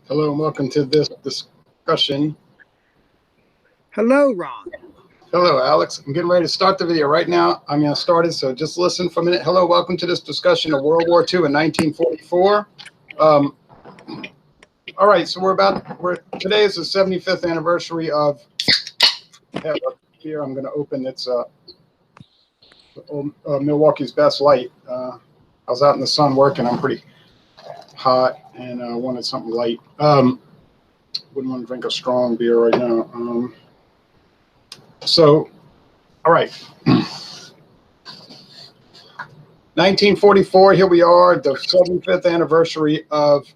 Hello and welcome to this discussion. Hello, Ron. Hello, Alex. I'm getting ready to start the video right now. I'm going to start it, so just listen for a minute. Hello, welcome to this discussion of World War II in 1944. All right, so today is the 75th anniversary of, here I'm going to open, it's Milwaukee's Best Light. I was out in the sun working. I'm pretty hot and I wanted something light. Wouldn't want to drink a strong beer right now. All right. 1944, here we are, the 75th anniversary of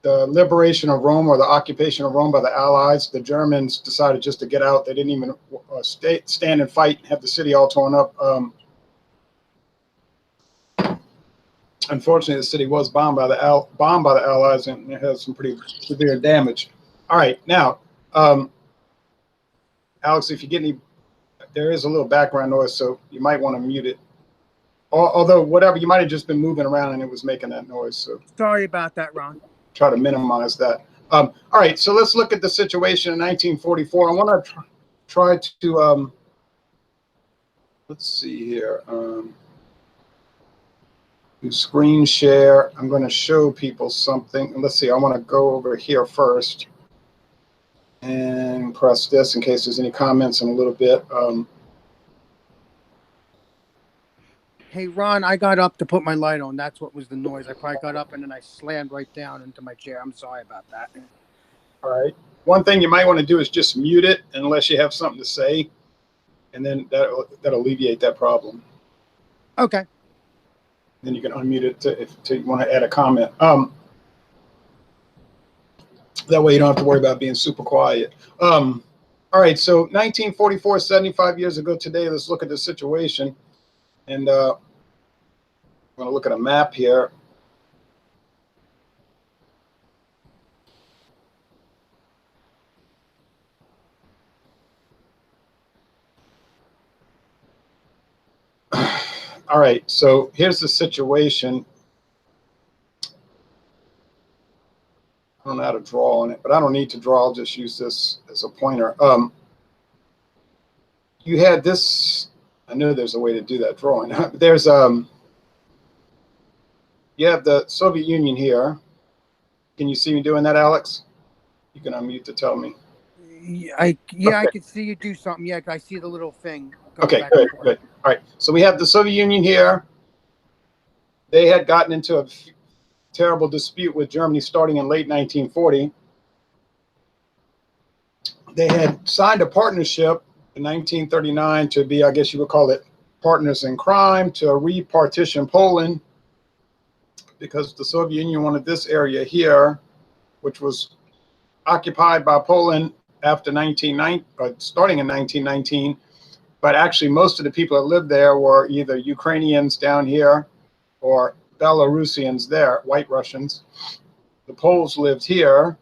the liberation of Rome, or the occupation of Rome by the Allies. The Germans decided just to get out. They didn't even stand and fight and have the city all torn up. Unfortunately, the city was bombed by the Allies, and it has some pretty severe damage. All right, now, Alex, if you get any, there is a little background noise, so you might want to mute it. Although, whatever, you might have just been moving around and it was making that noise. So sorry about that, Ron. Try to minimize that. All right, so let's look at the situation in 1944. I want to try to, let's see here. Do screen share. I'm going to show people something. Let's see, I want to go over here first and press this in case there's any comments in a little bit. Hey, Ron, I got up to put my light on. That's what was the noise. I probably got up and then I slammed right down into my chair. I'm sorry about that. All right. One thing you might want to do is just mute it unless you have something to say, and then that'll alleviate that problem. Okay. Then you can unmute it if you want to add a comment. That way you don't have to worry about being super quiet. All right, so 1944, 75 years ago today, let's look at the situation. And I'm going to look at a map here. All right, so here's the situation. I don't know how to draw on it, but I don't need to draw. I'll just use this as a pointer. You had this. I know there's a way to do that drawing. There's you have the Soviet Union here. Can you see me doing that, Alex? You can unmute to tell me. I can see you do something. Yeah, I see the little thing. Okay, good. All right, so we have the Soviet Union here. They had gotten into a terrible dispute with Germany starting in late 1940. They had signed a partnership in 1939 to be, I guess you would call it, partners in crime, to repartition Poland, because the Soviet Union wanted this area here, which was occupied by Poland after starting in 1919. But actually, most of the people that lived there were either Ukrainians down here or Belarusians there, White Russians. The Poles lived here.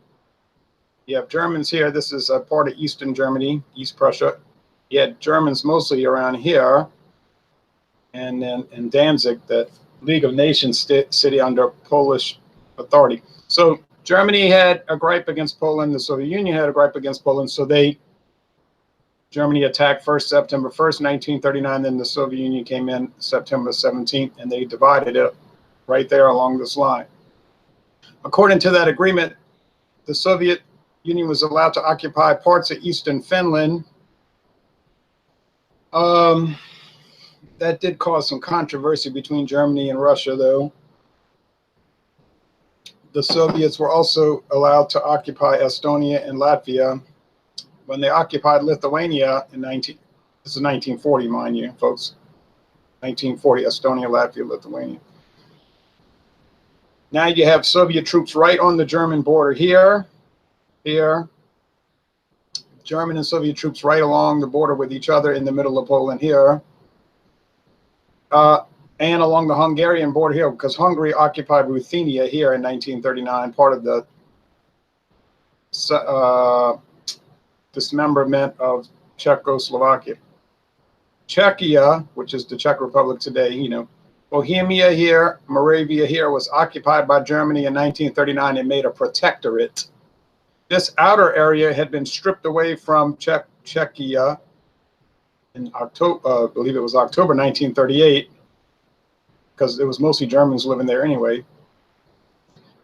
You have Germans here. This is a part of Eastern Germany, East Prussia. You had Germans mostly around here. And then in Danzig, the League of Nations city under Polish authority. So Germany had a gripe against Poland. The Soviet Union had a gripe against Poland. So Germany attacked first September 1st, 1939. Then the Soviet Union came in September 17th, and they divided it right there along this line. According to that agreement, the Soviet Union was allowed to occupy parts of eastern Finland. That did cause some controversy between Germany and Russia, though. The Soviets were also allowed to occupy Estonia and Latvia. When they occupied Lithuania in this is 1940, mind you, folks. 1940, Estonia, Latvia, Lithuania. Now you have Soviet troops right on the German border here. German and Soviet troops right along the border with each other in the middle of Poland here. And along the Hungarian border here, because Hungary occupied Ruthenia here in 1939, part of the dismemberment of Czechoslovakia. Czechia, which is the Czech Republic today, Bohemia here, Moravia here was occupied by Germany in 1939 and made a protectorate. This outer area had been stripped away from Czechia in October, I believe it was October 1938, because it was mostly Germans living there anyway.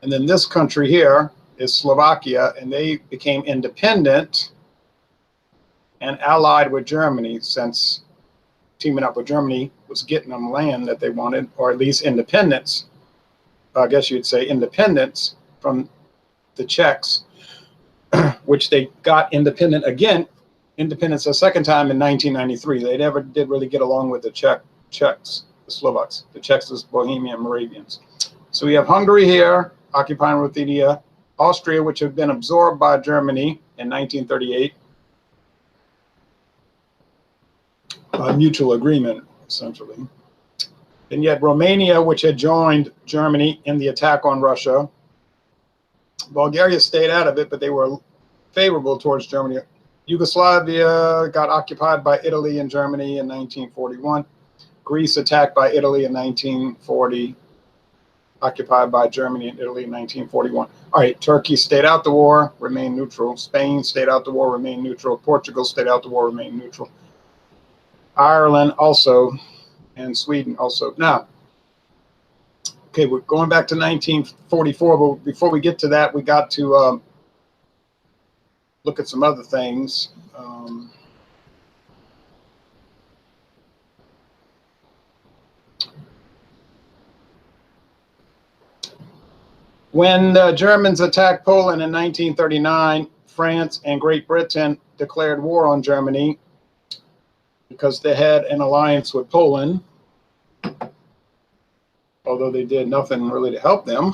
And then this country here is Slovakia, and they became independent and allied with Germany, since teaming up with Germany was getting them land that they wanted, or at least independence. I guess you'd say independence from the Czechs, which they got independence a second time in 1993. They never did really get along with the Czechs, the Slovaks, the Czechs, the Bohemian Moravians. So we have Hungary here, occupying Ruthenia, Austria, which had been absorbed by Germany in 1938. By mutual agreement, essentially. And yet Romania, which had joined Germany in the attack on Russia. Bulgaria stayed out of it, but they were favorable towards Germany. Yugoslavia got occupied by Italy and Germany in 1941. Greece attacked by Italy in 1940. Occupied by Germany and Italy in 1941. All right, Turkey stayed out the war, remained neutral. Spain stayed out the war, remained neutral. Portugal stayed out the war, remained neutral. Ireland also, and Sweden also. Now, okay, we're going back to 1944, but before we get to that, we got to look at some other things. When the Germans attacked Poland in 1939, France and Great Britain declared war on Germany because they had an alliance with Poland, although they did nothing really to help them.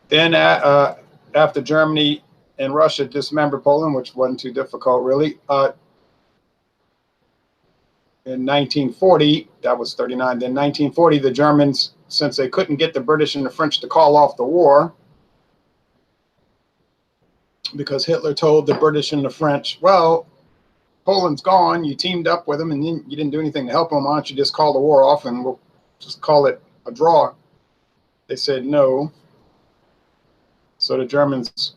Then after Germany and Russia dismembered Poland, which wasn't too difficult really, in 1940, that was 39, then 1940, the Germans, since they couldn't get the British and the French to call off the war, because Hitler told the British and the French, well, Poland's gone, you teamed up with them and you didn't do anything to help them, why don't you just call the war off and we'll just call it a draw. They said no. So the Germans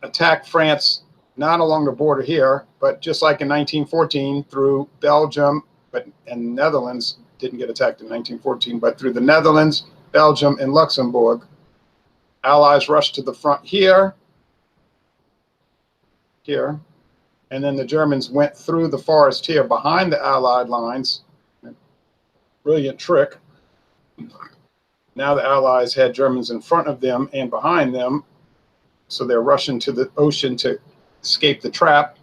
attacked France, not along the border here, but just like in 1914 through Belgium, and Netherlands didn't get attacked in 1914, but through the Netherlands, Belgium, and Luxembourg. Allies rushed to the front here, and then the Germans went through the forest here behind the Allied lines. Brilliant trick. Now the Allies had Germans in front of them and behind them, so they're rushing to the ocean to escape the trap.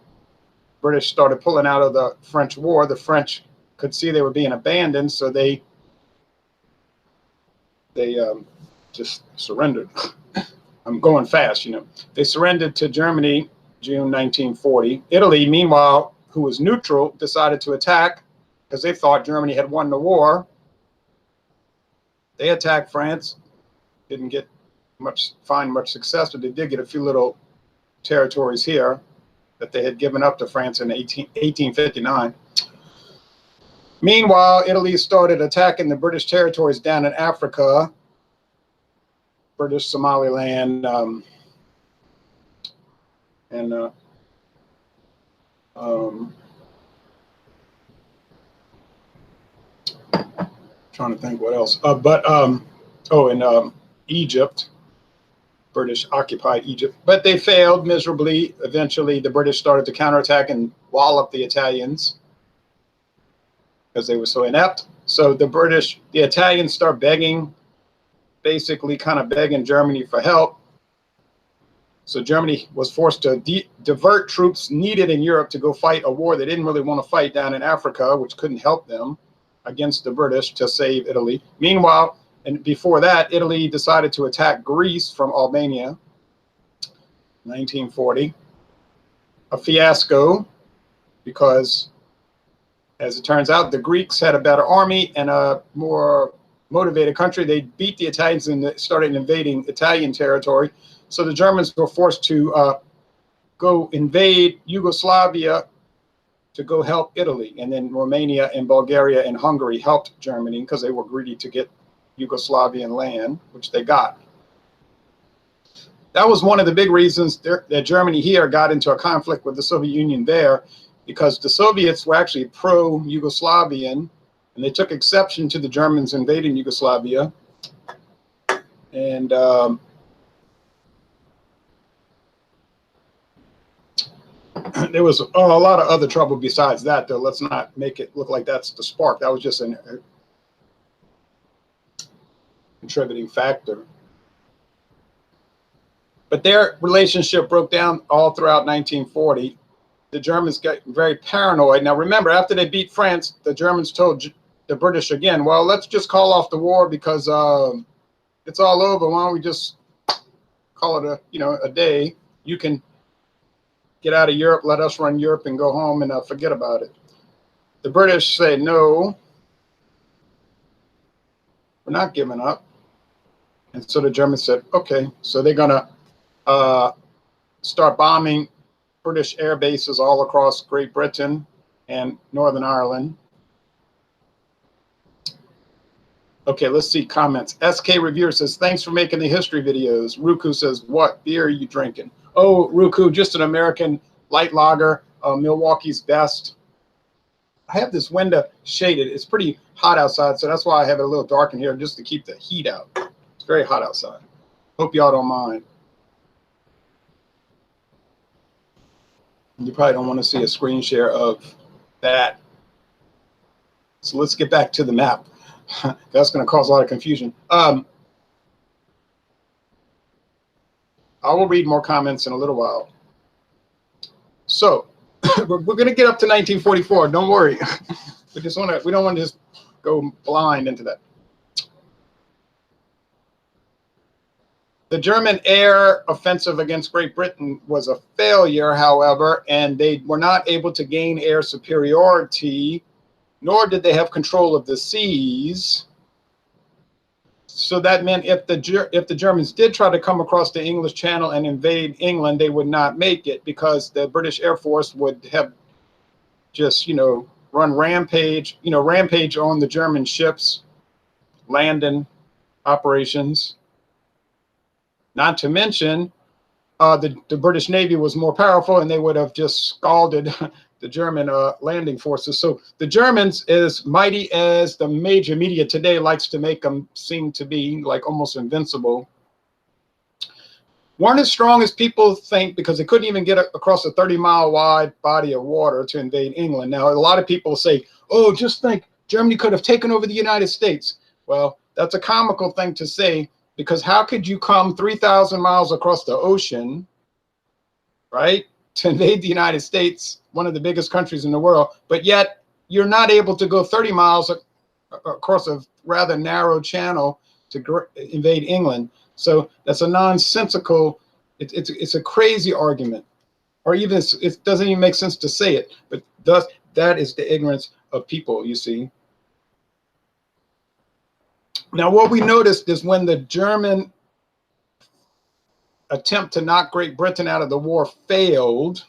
British started pulling out of the French war. The French could see they were being abandoned, so they just surrendered. I'm going fast, you know. They surrendered to Germany June 1940. Italy, meanwhile, who was neutral, decided to attack because they thought Germany had won the war. They attacked France, didn't find much success, but they did get a few little territories here that they had given up to France in 1859. Meanwhile, Italy started attacking the British territories down in Africa, British Somaliland, trying to think what else. Egypt. British occupied Egypt, but they failed miserably. Eventually, the British started to counterattack and wallop the Italians because they were so inept. So the Italians start begging, basically kind of begging Germany for help. So Germany was forced to divert troops needed in Europe to go fight a war they didn't really want to fight down in Africa, which couldn't help them, against the British to save Italy. Meanwhile, and before that, Italy decided to attack Greece from Albania, 1940. A fiasco, because as it turns out, the Greeks had a better army and a more motivated country. They beat the Italians and started invading Italian territory. So the Germans were forced to go invade Yugoslavia to go help Italy. And then Romania and Bulgaria and Hungary helped Germany because they were greedy to get Yugoslavian land, which they got. That was one of the big reasons that Germany here got into a conflict with the Soviet Union there, because the Soviets were actually pro-Yugoslavian, and they took exception to the Germans invading Yugoslavia. And there was a lot of other trouble besides that, though. Let's not make it look like that's the spark. That was just a contributing factor. But their relationship broke down all throughout 1940. The Germans got very paranoid. Now, remember, after they beat France, the Germans told the British again, well, let's just call off the war because it's all over. Why don't we just call it a day? You can get out of Europe, let us run Europe and go home and forget about it. The British say, no, we're not giving up. And so the Germans said, okay, so they're going to start bombing British air bases all across Great Britain and Northern Ireland. Okay, let's see comments. SK Reviewer says, thanks for making the history videos. Ruku says, what beer are you drinking? Oh, Ruku, just an American light lager, Milwaukee's Best. I have this window shaded. It's pretty hot outside, so that's why I have it a little dark in here, just to keep the heat out. It's very hot outside. Hope y'all don't mind. You probably don't want to see a screen share of that. So let's get back to the map. That's going to cause a lot of confusion. I will read more comments in a little while. So we're going to get up to 1944. Don't worry. We don't want to just go blind into that. The German air offensive against Great Britain was a failure, however, and they were not able to gain air superiority, nor did they have control of the seas. So that meant if the Germans did try to come across the English Channel and invade England, they would not make it, because the British Air Force would have just, run rampage on the German ships, landing operations. Not to mention, the British Navy was more powerful, and they would have just scalded the German landing forces. So the Germans, as mighty as the major media today likes to make them seem to be, like almost invincible, weren't as strong as people think, because they couldn't even get across a 30-mile wide body of water to invade England. Now, a lot of people say, oh, just think, Germany could have taken over the United States. Well, that's a comical thing to say, because how could you come 3,000 miles across the ocean, right, to invade the United States, one of the biggest countries in the world, but yet you're not able to go 30 miles across a rather narrow channel to invade England? So that's a nonsensical, it's a crazy argument, or even it doesn't even make sense to say it, but thus that is the ignorance of people, you see. Now, what we noticed is when the German attempt to knock Great Britain out of the war failed,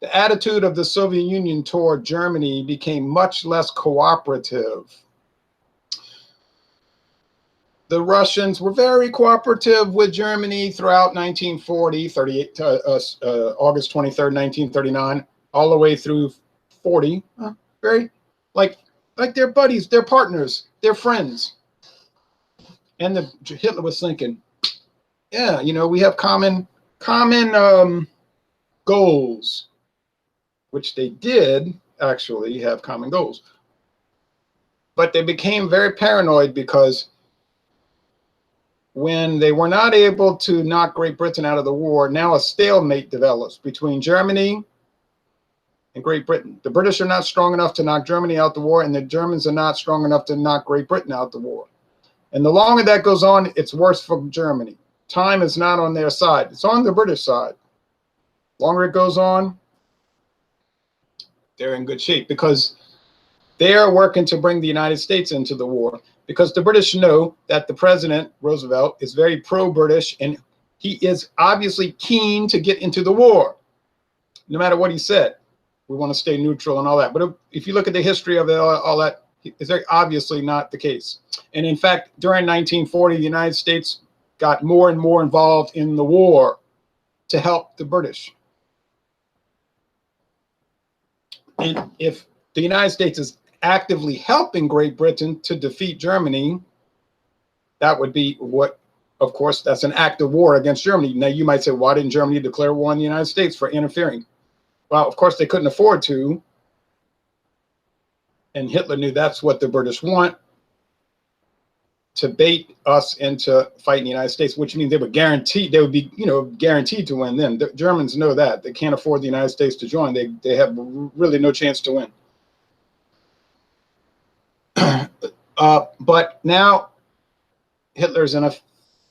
the attitude of the Soviet Union toward Germany became much less cooperative. The Russians were very cooperative with Germany throughout 1940, August 23rd, 1939, all the way through 40. Very, like they're buddies, they're partners, they're friends. And Hitler was thinking, yeah, we have common goals, which they did actually have common goals. But they became very paranoid, because when they were not able to knock Great Britain out of the war, now a stalemate develops between Germany and Great Britain. The British are not strong enough to knock Germany out the war, and the Germans are not strong enough to knock Great Britain out the war. And the longer that goes on, it's worse for Germany. Time is not on their side. It's on the British side. The longer it goes on, they're in good shape, because they're working to bring the United States into the war, because the British know that the president, Roosevelt, is very pro-British, and he is obviously keen to get into the war, no matter what he said. we want to stay neutral and all that. But if you look at the history of it, all that, it's very obviously not the case. And in fact, during 1940, the United States got more and more involved in the war to help the British. And if the United States is actively helping Great Britain to defeat Germany, that would be what, of course, that's an act of war against Germany. Now, you might say, why didn't Germany declare war on the United States for interfering? Well, of course, they couldn't afford to. And Hitler knew that's what the British want, to bait us into fighting the United States, which means they would be, guaranteed to win then. The Germans know that. They can't afford the United States to join. They have really no chance to win. But now Hitler's in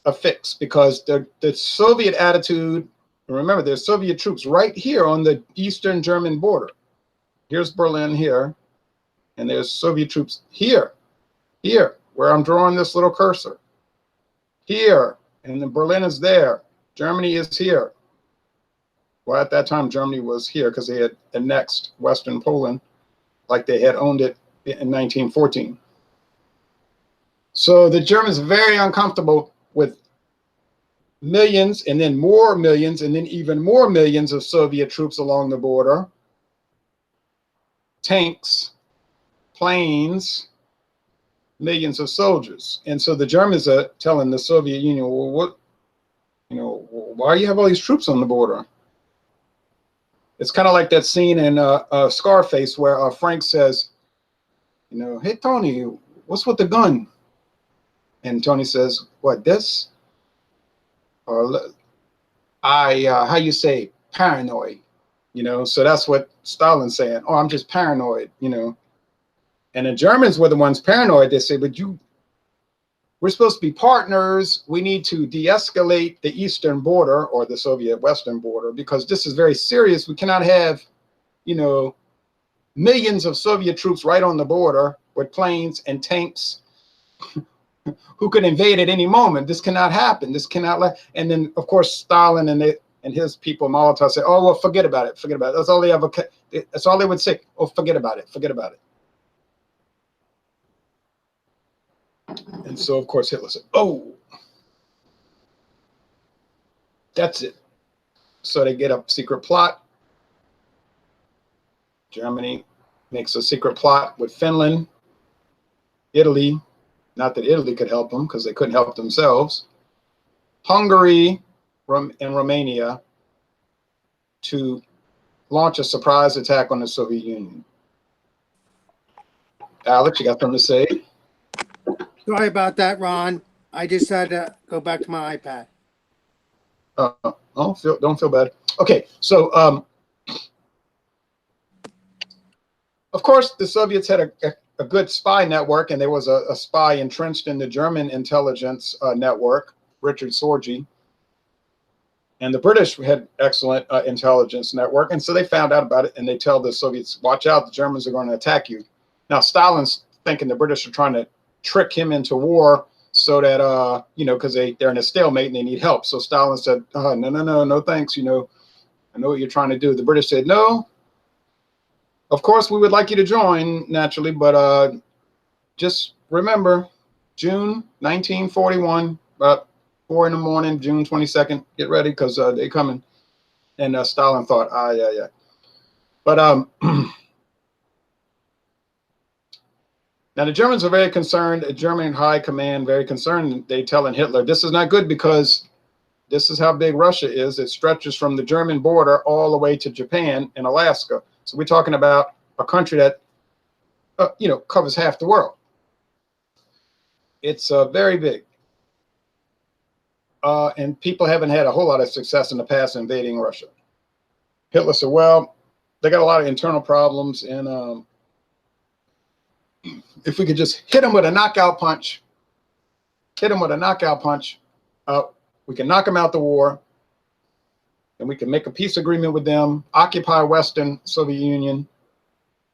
a fix, because the Soviet attitude, remember, there's Soviet troops right here on the eastern German border. Here's Berlin here, and there's Soviet troops here, where I'm drawing this little cursor. Here, and then Berlin is there. Germany is here. Well, at that time, Germany was here because they had annexed Western Poland like they had owned it in 1914. So the Germans are very uncomfortable with millions and then more millions and then even more millions of Soviet troops along the border, tanks, planes, millions of soldiers. And so the Germans are telling the Soviet Union, well, why do you have all these troops on the border? It's kind of like that scene in Scarface where Frank says, hey, Tony, what's with the gun? And Tony says, what, this? Or how you say, paranoid, so that's what Stalin's saying. Oh, I'm just paranoid, And the Germans were the ones paranoid. They say, but we're supposed to be partners. We need to de-escalate the eastern border, or the Soviet western border, because this is very serious. We cannot have, millions of Soviet troops right on the border with planes and tanks who could invade at any moment. This cannot happen. This cannot. And then, of course, Stalin and his people, Molotov, say, "Oh, well, forget about it. Forget about it." That's all they ever. That's all they would say. Oh, forget about it. Forget about it. And so, of course, Hitler said, "Oh, that's it." So they get a secret plot. Germany makes a secret plot with Finland, Italy. Not that Italy could help them, because they couldn't help themselves. Hungary and Romania, to launch a surprise attack on the Soviet Union. Alex, you got something to say? Sorry about that, Ron. I just had to go back to my iPad. Don't feel bad. Okay, so of course the Soviets had a good spy network, and there was a spy entrenched in the German intelligence network, Richard Sorge. And the British had excellent intelligence network, and so they found out about it, and they tell the Soviets, watch out, the Germans are going to attack you. Now, Stalin's thinking the British are trying to trick him into war so that, because they're in a stalemate and they need help. So Stalin said, no, thanks, I know what you're trying to do. The British said, no, of course we would like you to join, naturally, but just remember, June 1941, about 4 in the morning, June 22nd, get ready, because they're coming. And Stalin thought, yeah. But now the Germans are very concerned, the German high command very concerned. They telling Hitler, this is not good, because this is how big Russia is. It stretches from the German border all the way to Japan and Alaska. So we're talking about a country that, covers half the world. It's very big. And people haven't had a whole lot of success in the past invading Russia. Hitler said, well, they got a lot of internal problems, and if we could just hit them with a knockout punch, we can knock them out the war, and we can make a peace agreement with them, occupy Western Soviet Union,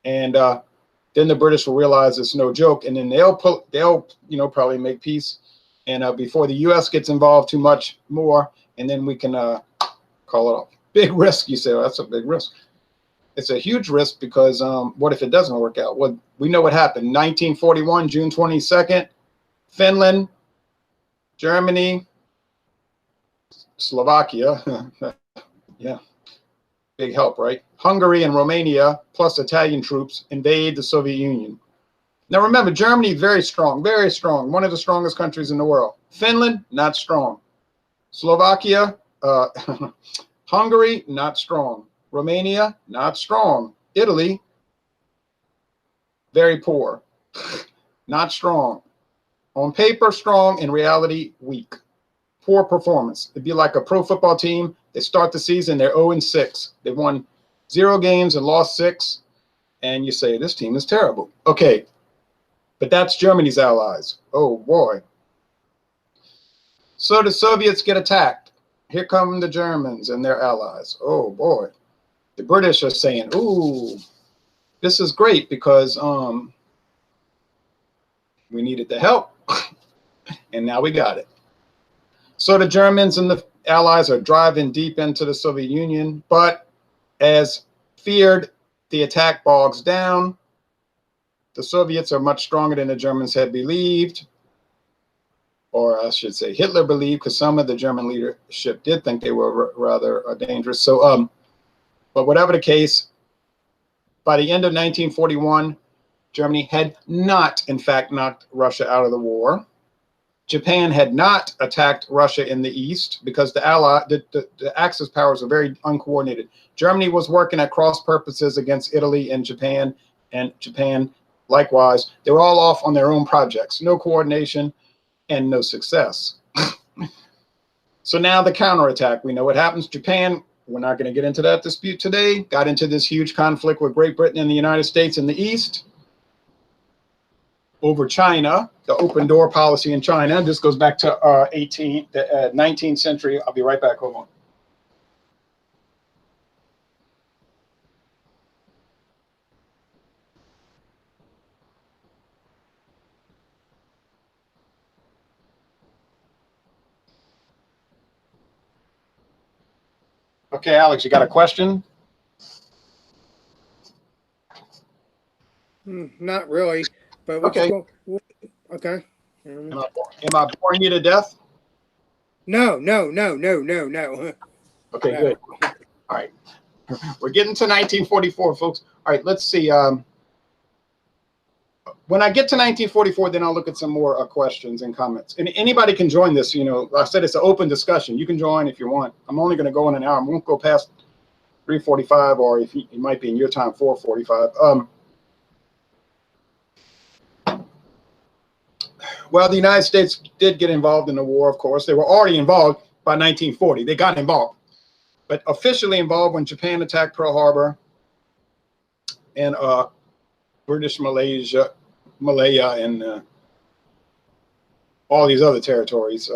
and then the British will realize it's no joke, and then they'll probably make peace, and before the U.S. gets involved too much more, and then we can call it off. Big risk, you say. Well, that's a big risk. it's a huge risk because what if it doesn't work out? Well, we know what happened. 1941, June 22nd, Finland, Germany, Slovakia. Yeah, big help, right? Hungary and Romania, plus Italian troops, invade the Soviet Union. Now remember, Germany, very strong, one of the strongest countries in the world. Finland, not strong. Slovakia, Hungary, not strong. Romania, not strong. Italy, very poor, not strong. On paper, strong. In reality, weak. Poor performance. It'd be like a pro football team. They start the season, they're 0-6. They've won 0 games and lost 6. And you say, this team is terrible. Okay, but that's Germany's allies. Oh, boy. So the Soviets get attacked. Here come the Germans and their allies. Oh, boy. The British are saying, ooh, this is great because we needed the help, and now we got it. So the Germans and the Allies are driving deep into the Soviet Union, but as feared, the attack bogs down. The Soviets are much stronger than the Germans had believed, or I should say Hitler believed, because some of the German leadership did think they were rather dangerous. So, but whatever the case, by the end of 1941, Germany had not, in fact, knocked Russia out of the war. Japan had not attacked Russia in the east because the Axis powers are very uncoordinated. Germany was working at cross purposes against Italy and Japan likewise. They were all off on their own projects, no coordination and no success. So now the counterattack. We know what happens. Japan, we're not going to get into that dispute today, got into this huge conflict with Great Britain and the United States in the east over China, the open door policy in China. This goes back to 19th century. I'll be right back. Hold on. Okay, Alex, you got a question? Not really, but Okay. Okay. Am I boring you to death? No. Okay, No. good. All right. We're getting to 1944, folks. All right, let's see. When I get to 1944, then I'll look at some more questions and comments. And anybody can join this. You know, like I said, it's an open discussion. You can join if you want. I'm only going to go in an hour. I won't go past 3:45, or if you might be in your time, 4:45. Well, the United States did get involved in the war, of course. They were already involved by 1940. They got involved, but officially involved when Japan attacked Pearl Harbor and British Malaya, and all these other territories,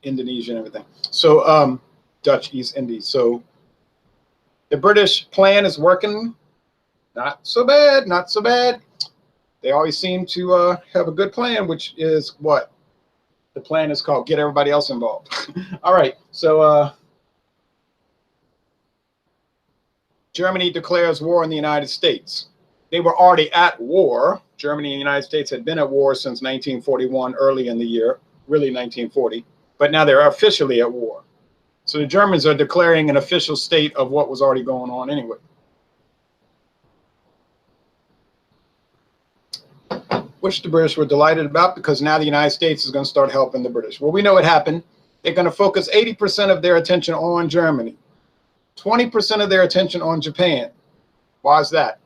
Indonesia and everything. So Dutch East Indies. So the British plan is working. Not so bad, not so bad. They always seem to have a good plan, which is what? The plan is called get everybody else involved. All right, so Germany declares war on the United States. They were already at war. Germany and the United States had been at war since 1941, early in the year, really 1940, but now they're officially at war. So the Germans are declaring an official state of what was already going on anyway. Which the British were delighted about, because now the United States is going to start helping the British. Well, we know what happened. They're going to focus 80% of their attention on Germany, 20% of their attention on Japan. Why is that?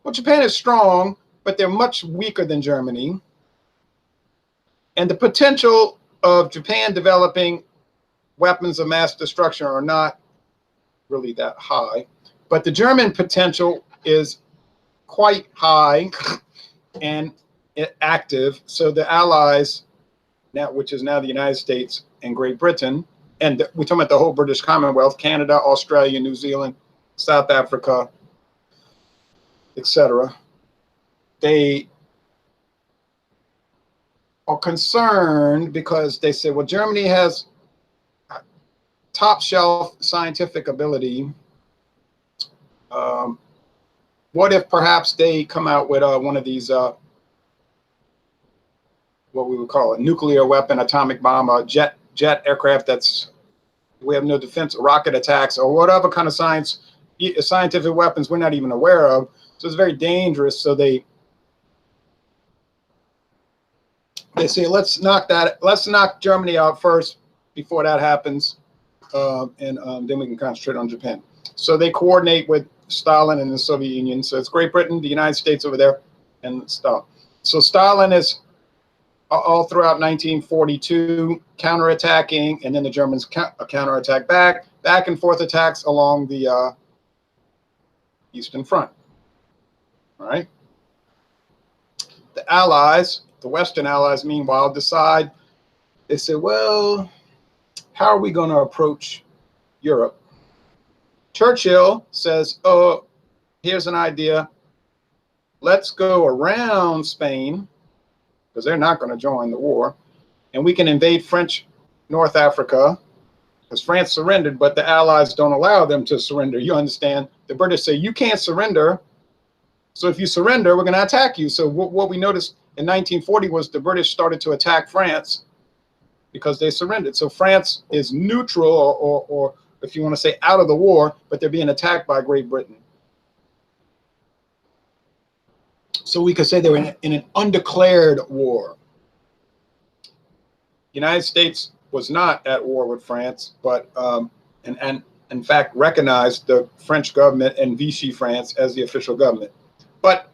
Well, Japan is strong, but they're much weaker than Germany. And the potential of Japan developing weapons of mass destruction are not really that high. But the German potential is quite high and active. So the Allies, now, which is now the United States and Great Britain, and we're talking about the whole British Commonwealth, Canada, Australia, New Zealand, South Africa, etc. They are concerned because they say, well, Germany has top shelf scientific ability. what if perhaps they come out with one of these, what we would call a nuclear weapon, atomic bomb, a jet aircraft that's, we have no defense, rocket attacks, or whatever kind of scientific weapons we're not even aware of. So it's very dangerous. So they say, let's knock Germany out first before that happens, and then we can concentrate on Japan. So they coordinate with Stalin and the Soviet Union. So it's Great Britain, the United States over there, and Stalin. So Stalin is all throughout 1942 counterattacking, and then the Germans counterattack back and forth attacks along the Eastern Front. All right. The Allies, the Western Allies, meanwhile, decide, they say, well, how are we going to approach Europe? Churchill says, oh, here's an idea. Let's go around Spain, because they're not going to join the war, and we can invade French North Africa, because France surrendered, but the Allies don't allow them to surrender. You understand? The British say, you can't surrender, so if you surrender, we're going to attack you. So what we noticed in 1940 was the British started to attack France because they surrendered. So France is neutral, or if you want to say out of the war, but they're being attacked by Great Britain. So we could say they were in an undeclared war. The United States was not at war with France, but and in fact recognized the French government and Vichy France as the official government. But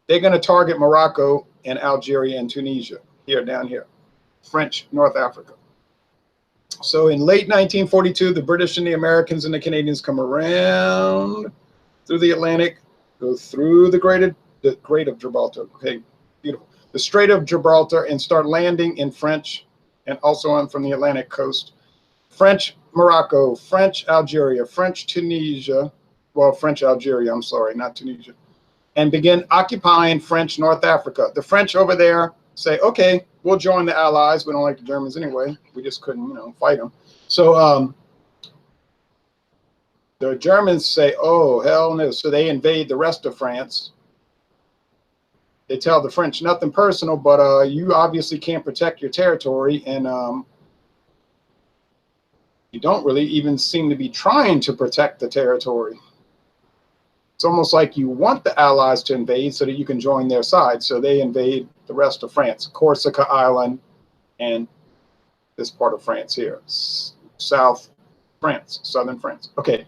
they're going to target Morocco and Algeria and Tunisia, down here, French North Africa. So in late 1942, the British and the Americans and the Canadians come around through the Atlantic, go through the Strait of Gibraltar. Okay, beautiful. The Strait of Gibraltar, and start landing in French, and also on from the Atlantic coast. French Morocco, French Algeria, French Tunisia, well, French Algeria, I'm sorry, not Tunisia, and begin occupying French North Africa. The French over there say, okay, we'll join the Allies. We don't like the Germans anyway. We just couldn't, fight them. So the Germans say, oh, hell no. So they invade the rest of France. They tell the French, nothing personal, but you obviously can't protect your territory, and you don't really even seem to be trying to protect the territory. It's almost like you want the Allies to invade so that you can join their side. So they invade the rest of France, Corsica Island, and this part of France here, South France, Southern France. Okay.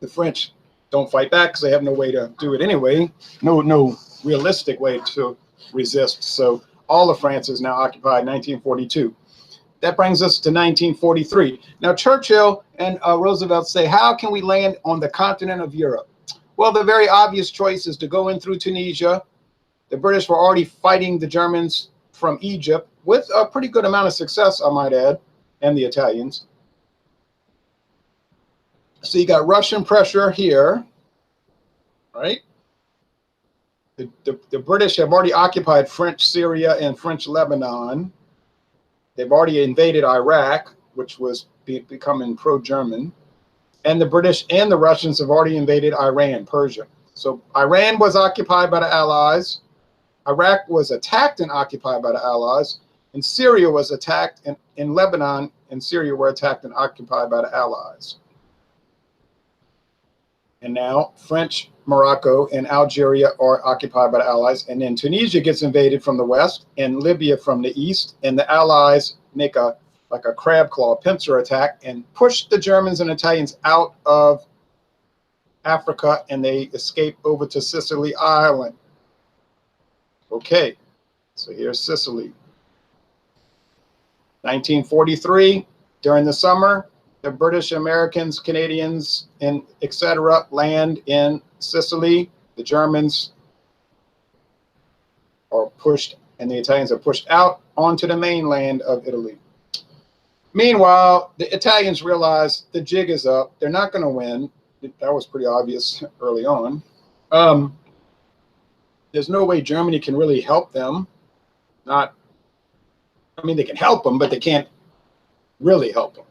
The French don't fight back because they have no way to do it anyway. No realistic way to resist. So all of France is now occupied in 1942. That brings us to 1943. Now, Churchill and Roosevelt say, how can we land on the continent of Europe? Well, the very obvious choice is to go in through Tunisia. The British were already fighting the Germans from Egypt with a pretty good amount of success, I might add, and the Italians. So you got Russian pressure here, right? The British have already occupied French Syria and French Lebanon. They've already invaded Iraq, which was becoming pro-German. And the British and the Russians have already invaded Iran, Persia. So Iran was occupied by the Allies. Iraq was attacked and occupied by the Allies. And Syria was attacked, and in Lebanon and Syria were attacked and occupied by the Allies. And now French, Morocco, and Algeria are occupied by the Allies. And then Tunisia gets invaded from the west and Libya from the east. And the Allies make like a crab claw pincer attack and push the Germans and Italians out of Africa, and they escape over to Sicily Island. Okay, so here's Sicily. 1943, during the summer, the British, Americans, Canadians, and etc. land in Sicily. The Germans are pushed, and the Italians are pushed out onto the mainland of Italy. Meanwhile, the Italians realize the jig is up. They're not going to win. That was pretty obvious early on. There's no way Germany can really help them. I mean, they can help them, but they can't really help them.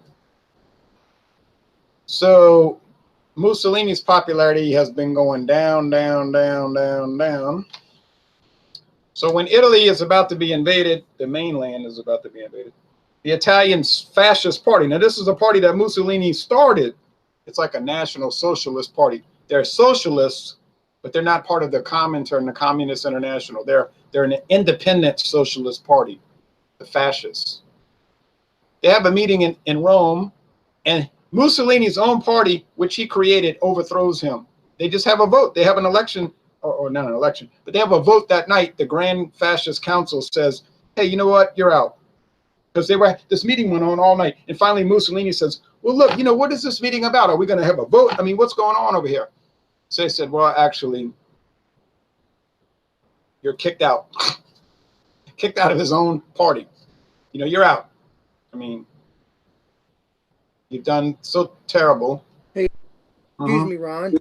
So Mussolini's popularity has been going down, down, down, down, down. So when Italy is about to be invaded, the mainland is about to be invaded, the Italian Fascist Party. Now, this is a party that Mussolini started. It's like a national socialist party. They're socialists, but they're not part of the Comintern, the Communist International. They're an independent socialist party, the fascists. They have a meeting in Rome, and Mussolini's own party, which he created, overthrows him. They just have a vote. They have an election, or not an election, but they have a vote that night. The Grand Fascist Council says, hey, you know what? You're out. Because this meeting went on all night. And finally, Mussolini says, well, look, what is this meeting about? Are we going to have a vote? I mean, what's going on over here? So they said, well, actually, you're kicked out. Kicked out of his own party. You're out. I mean, you've done so terrible. Hey, excuse me, Ron.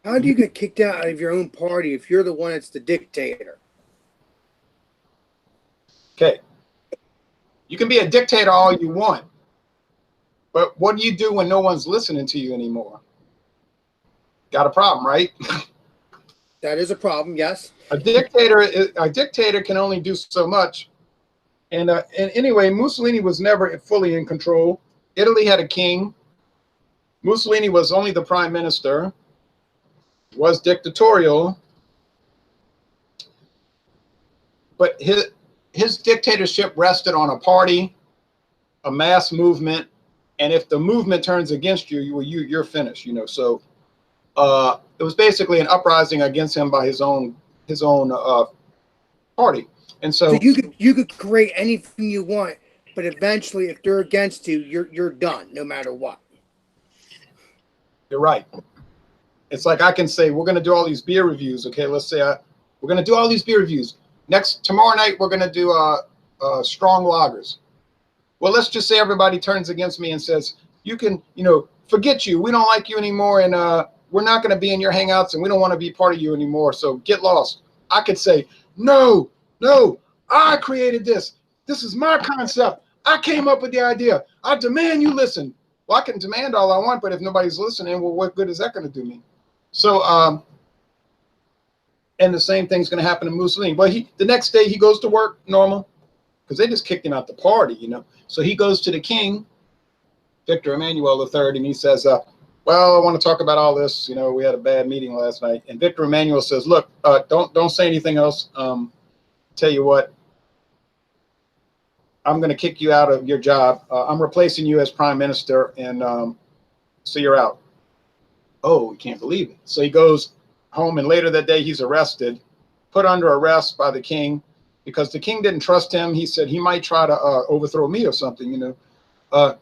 How do you get kicked out of your own party if you're the one that's the dictator? Okay. You can be a dictator all you want, but what do you do when no one's listening to you anymore? Got a problem, right? That is a problem, yes. A dictator can only do so much. And anyway, Mussolini was never fully in control. Italy had a king. Mussolini was only the prime minister, was dictatorial, but his dictatorship rested on a party, a mass movement, and if the movement turns against you, you're finished. So it was basically an uprising against him by his own party. And so you could create anything you want, but eventually, if they're against you, you're done, no matter what. You're right. It's like I can say we're going to do all these beer reviews. Okay, let's say we're going to do all these beer reviews. Tomorrow night we're going to do strong lagers. Well, let's just say everybody turns against me and says, you can, forget you. We don't like you anymore, and we're not going to be in your hangouts, and we don't want to be part of you anymore. So get lost. I could say, no, I created this. This is my concept. I came up with the idea. I demand you listen. Well, I can demand all I want, but if nobody's listening, well, what good is that going to do me? So, and the same thing's going to happen to Mussolini. But the next day he goes to work normal because they just kicked him out the party, So he goes to the king, Victor Emmanuel III, and he says, well, I want to talk about all this. We had a bad meeting last night. And Victor Emmanuel says, look, don't say anything else. Tell you what, I'm going to kick you out of your job. I'm replacing you as prime minister, and so you're out. Oh, we can't believe it. So he goes home, and later that day he's arrested, put under arrest by the king, because the king didn't trust him. He said he might try to overthrow me or something,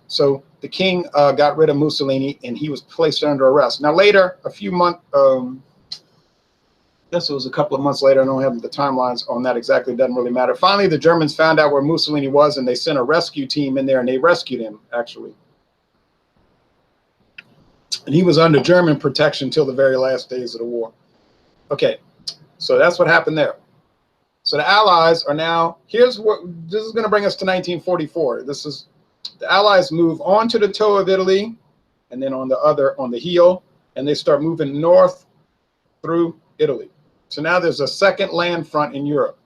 So the king got rid of Mussolini, and he was placed under arrest. Now later, a few months, I guess it was a couple of months later. I don't have the timelines on that exactly. It doesn't really matter. Finally, the Germans found out where Mussolini was, and they sent a rescue team in there, and they rescued him, actually. And he was under German protection till the very last days of the war. Okay, so that's what happened there. So the Allies are now, this is going to bring us to 1944. The Allies move onto the toe of Italy, and then on the heel, and they start moving north through Italy. So now there's a second land front in Europe.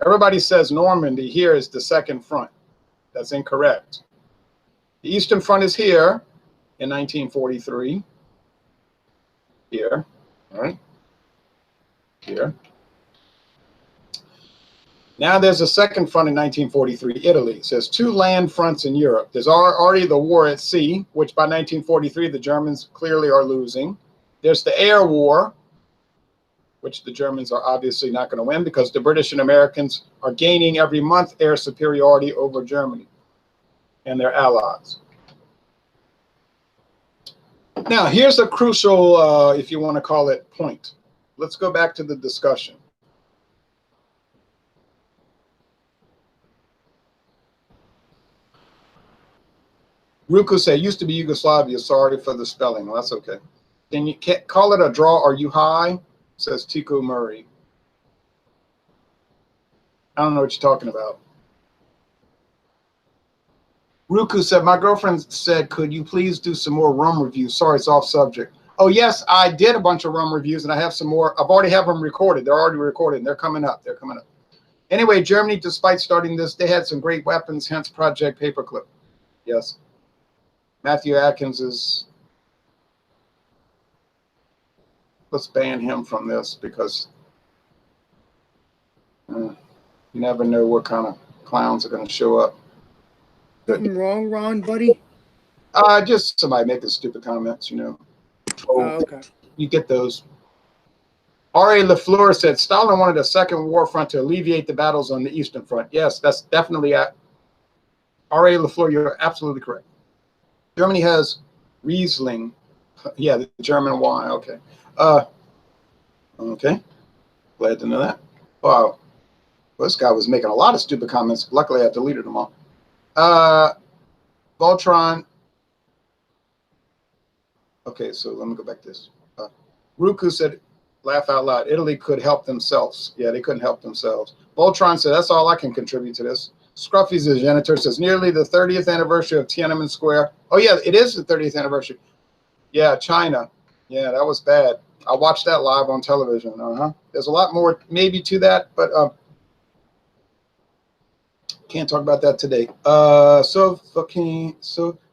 Everybody says Normandy here is the second front. That's incorrect. The Eastern Front is here in 1943. Here, all right, here. Now there's a second front in 1943, Italy. It says two land fronts in Europe. There's already the war at sea, which by 1943 the Germans clearly are losing. There's the air war, which the Germans are obviously not going to win because the British and Americans are gaining every month air superiority over Germany and their allies. Now, here's a crucial, if you want to call it, point. Let's go back to the discussion. Ruku said, used to be Yugoslavia. Sorry for the spelling. Well, that's okay. Can you call it a draw? Are you high? Says Tico Murray. I don't know what you're talking about. Ruku said, my girlfriend said, could you please do some more rum reviews? Sorry, it's off subject. Oh, yes, I did a bunch of rum reviews, and I have some more. I've already have them recorded. They're already recorded, and they're coming up. They're coming up. Anyway, Germany, despite starting this, they had some great weapons, hence Project Paperclip. Yes. Matthew Atkins is... Let's ban him from this because you never know what kind of clowns are going to show up. Something wrong, Ron, buddy? Just somebody making stupid comments, you know. Oh, okay. You get those. R.A. Lafleur said Stalin wanted a second war front to alleviate the battles on the Eastern Front. Yes, that's definitely at R.A. Lafleur. You're absolutely correct. Germany has Riesling. Yeah, the German wine. Okay. Okay. Glad to know that. Wow. Well, this guy was making a lot of stupid comments. Luckily, I deleted them all. Voltron. Okay, so let me go back to this. Ruku said, laugh out loud, Italy could help themselves. Yeah, they couldn't help themselves. Voltron said, that's all I can contribute to this. Scruffy's the janitor says, nearly the 30th anniversary of Tiananmen Square. Oh, yeah, it is the 30th anniversary. Yeah, China. Yeah, that was bad. I watched that live on television. There's a lot more maybe to that, but can't talk about that today. So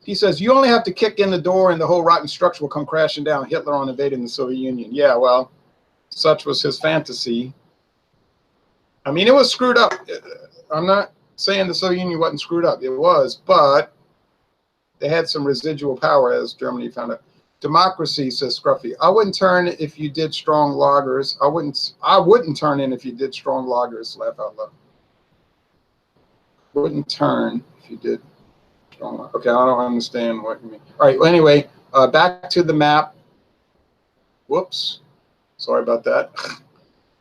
he says, you only have to kick in the door and the whole rotten structure will come crashing down. Hitler on invading the Soviet Union. Yeah, well, such was his fantasy. I mean, it was screwed up. I'm not saying the Soviet Union wasn't screwed up. It was, but they had some residual power, as Germany found out. Democracy, says Scruffy. I wouldn't turn if you did strong lagers. I wouldn't turn in if you did strong lagers. Laugh out loud. Wouldn't turn if you did strong lagers. Okay, I don't understand what you mean. All right, well, anyway, back to the map. Whoops. Sorry about that.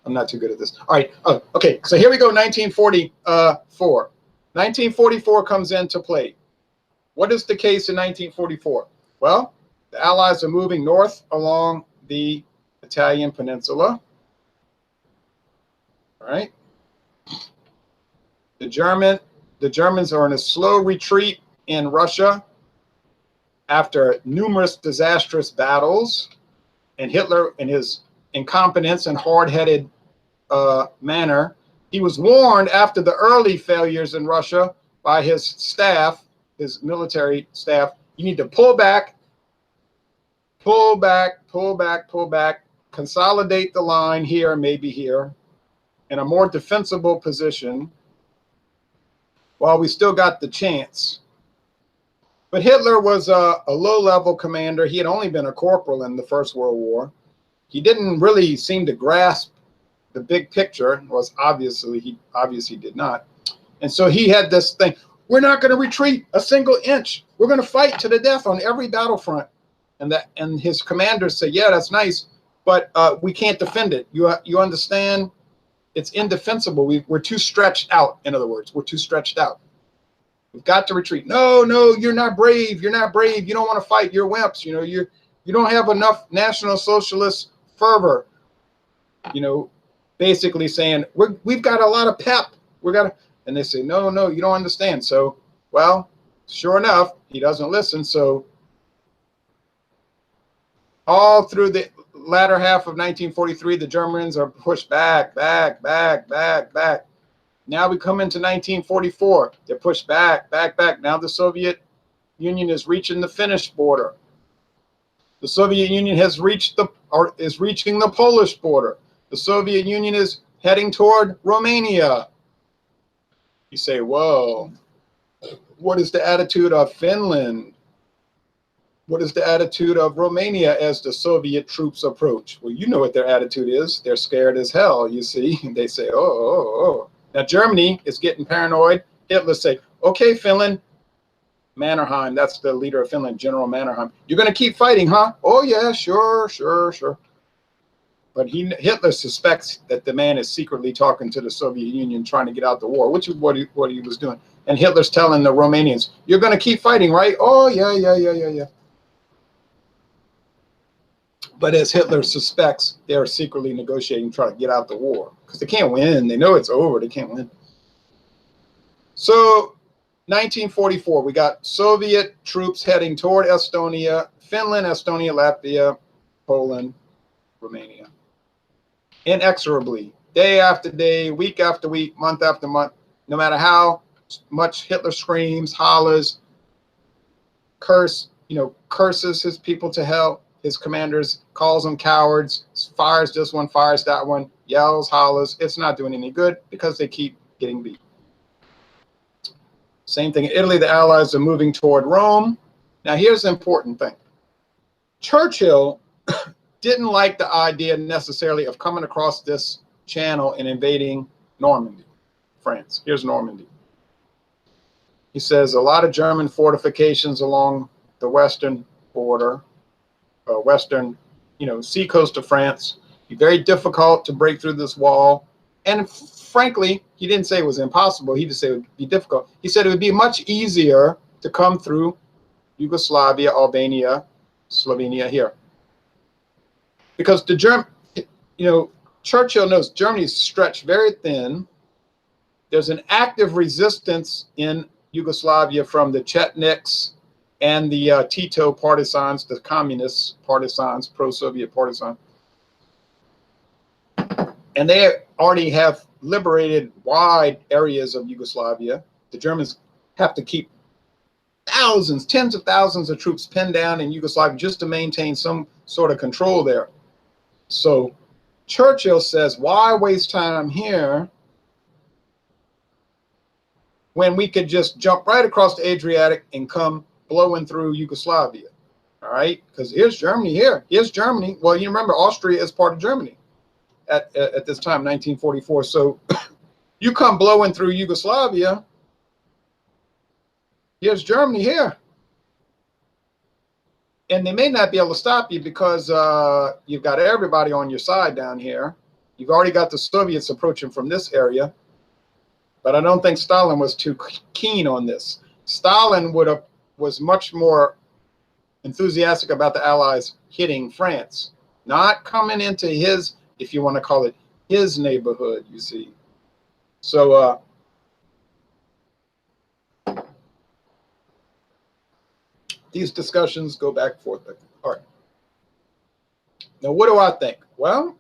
I'm not too good at this. All right. Oh, okay. So here we go. 1944. 1944 comes into play. What is the case in 1944? Well, the Allies are moving north along the Italian peninsula. All right. The Germans are in a slow retreat in Russia after numerous disastrous battles, and Hitler, in his incompetence and hard-headed manner, he was warned after the early failures in Russia by his staff, his military staff, you need to pull back, consolidate the line here, maybe here, in a more defensible position while we still got the chance. But Hitler was a low-level commander. He had only been a corporal in the First World War. He didn't really seem to grasp the big picture. Was obviously he did not. And so he had this thing, we're not going to retreat a single inch. We're going to fight to the death on every battlefront. And his commanders say, yeah, that's nice, but we can't defend it. You understand? It's indefensible. We're too stretched out. In other words, we're too stretched out. We've got to retreat. No, you're not brave. You're not brave. You don't want to fight. You're wimps. You know, you don't have enough National Socialist fervor. You know, basically saying we've got a lot of pep. And they say, no, you don't understand. So, well, sure enough, he doesn't listen. So all through the latter half of 1943, the Germans are pushed back. Now we come into 1944. They're pushed back. Now the Soviet Union is reaching the Finnish border. The Soviet Union is reaching the Polish border. The Soviet Union is heading toward Romania. You say, whoa, what is the attitude of Finland? What is the attitude of Romania as the Soviet troops approach? Well, you know what their attitude is. They're scared as hell, you see. They say, oh. Now, Germany is getting paranoid. Hitler say, okay, Finland. Mannerheim, that's the leader of Finland, General Mannerheim. You're going to keep fighting, huh? Oh, yeah, sure. But Hitler suspects that the man is secretly talking to the Soviet Union trying to get out the war, which is what he was doing. And Hitler's telling the Romanians, you're going to keep fighting, right? Oh, yeah. But as Hitler suspects, they're secretly negotiating, trying to get out the war. Because they can't win. They know it's over. They can't win. So 1944, we got Soviet troops heading toward Estonia, Finland, Estonia, Latvia. Poland, Romania. Inexorably, day after day, week after week, month after month, no matter how much Hitler screams, hollers, curses his people to hell, his commanders, calls them cowards, fires this one, fires that one, yells, hollers. It's not doing any good because they keep getting beat. Same thing in Italy. The Allies are moving toward Rome. Now, here's the important thing. Churchill didn't like the idea necessarily of coming across this channel and invading Normandy, France. Here's Normandy. He says a lot of German fortifications along the western border, western, sea coast of France. Be very difficult to break through this wall. And frankly, he didn't say it was impossible. He just said it would be difficult. He said it would be much easier to come through Yugoslavia, Albania, Slovenia here. Because Churchill knows Germany's stretched very thin. There's an active resistance in Yugoslavia from the Chetniks and the Tito partisans, the communist partisans, pro-Soviet partisans. And they already have liberated wide areas of Yugoslavia. The Germans have to keep thousands, tens of thousands of troops pinned down in Yugoslavia just to maintain some sort of control there. So Churchill says, why waste time here when we could just jump right across the Adriatic and come blowing through Yugoslavia? All right, because here's Germany here. Here's Germany. Well, you remember Austria is part of Germany at this time, 1944. So you come blowing through Yugoslavia. Here's Germany here. And they may not be able to stop you because you've got everybody on your side down here. You've already got the Soviets approaching from this area. But I don't think Stalin was too keen on this. Stalin was much more enthusiastic about the Allies hitting France, not coming into his, if you want to call it, his neighborhood, you see. So these discussions go back and forth. All right. Now, what do I think? Well,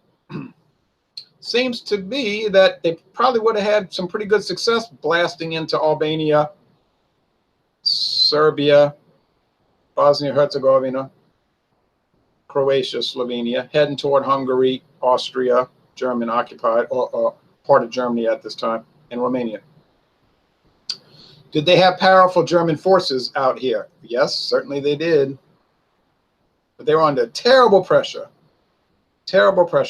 seems to be that they probably would have had some pretty good success blasting into Albania, Serbia, Bosnia-Herzegovina, Croatia, Slovenia, heading toward Hungary, Austria, German occupied, or part of Germany at this time, and Romania. Did they have powerful German forces out here? Yes, certainly they did. But they were under terrible pressure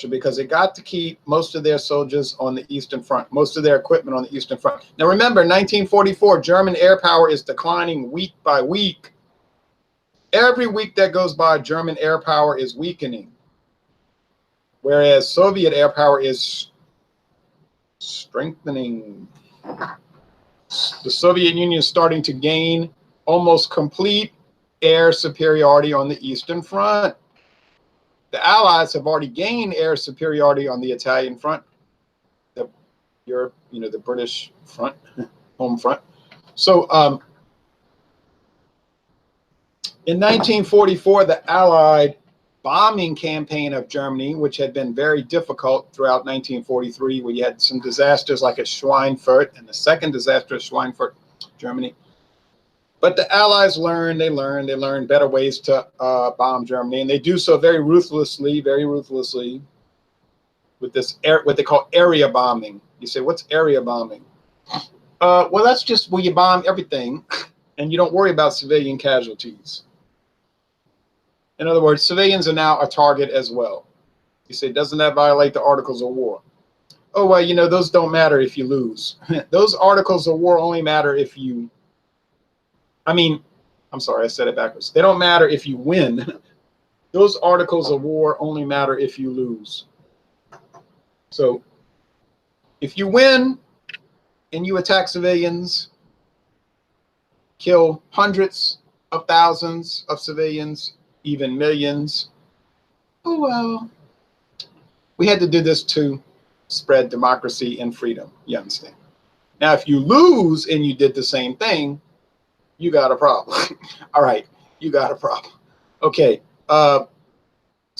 because they got to keep most of their soldiers on the Eastern Front, most of their equipment on the Eastern Front. Now remember, 1944, German air power is declining week by week. Every week that goes by, German air power is weakening, whereas Soviet air power is strengthening. The Soviet Union is starting to gain almost complete air superiority on the Eastern Front. The Allies have already gained air superiority on the Italian front, the British front, home front. So in 1944, the Allied bombing campaign of Germany, which had been very difficult throughout 1943, where you had some disasters like at Schweinfurt and the second disaster at Schweinfurt, Germany. But the Allies learned better ways to bomb Germany, and they do so very ruthlessly with this what they call area bombing. You say, what's area bombing? Well, that's just where you bomb everything, and you don't worry about civilian casualties. In other words, civilians are now a target as well. You say, doesn't that violate the Articles of War? Oh, well, those don't matter if you lose. Those Articles of War only matter if you... I'm sorry, I said it backwards. They don't matter if you win. Those Articles of War only matter if you lose. So if you win and you attack civilians, kill hundreds of thousands of civilians, even millions, oh well. We had to do this to spread democracy and freedom, you understand? Now, if you lose and you did the same thing, you got a problem. All right, you got a problem. Okay,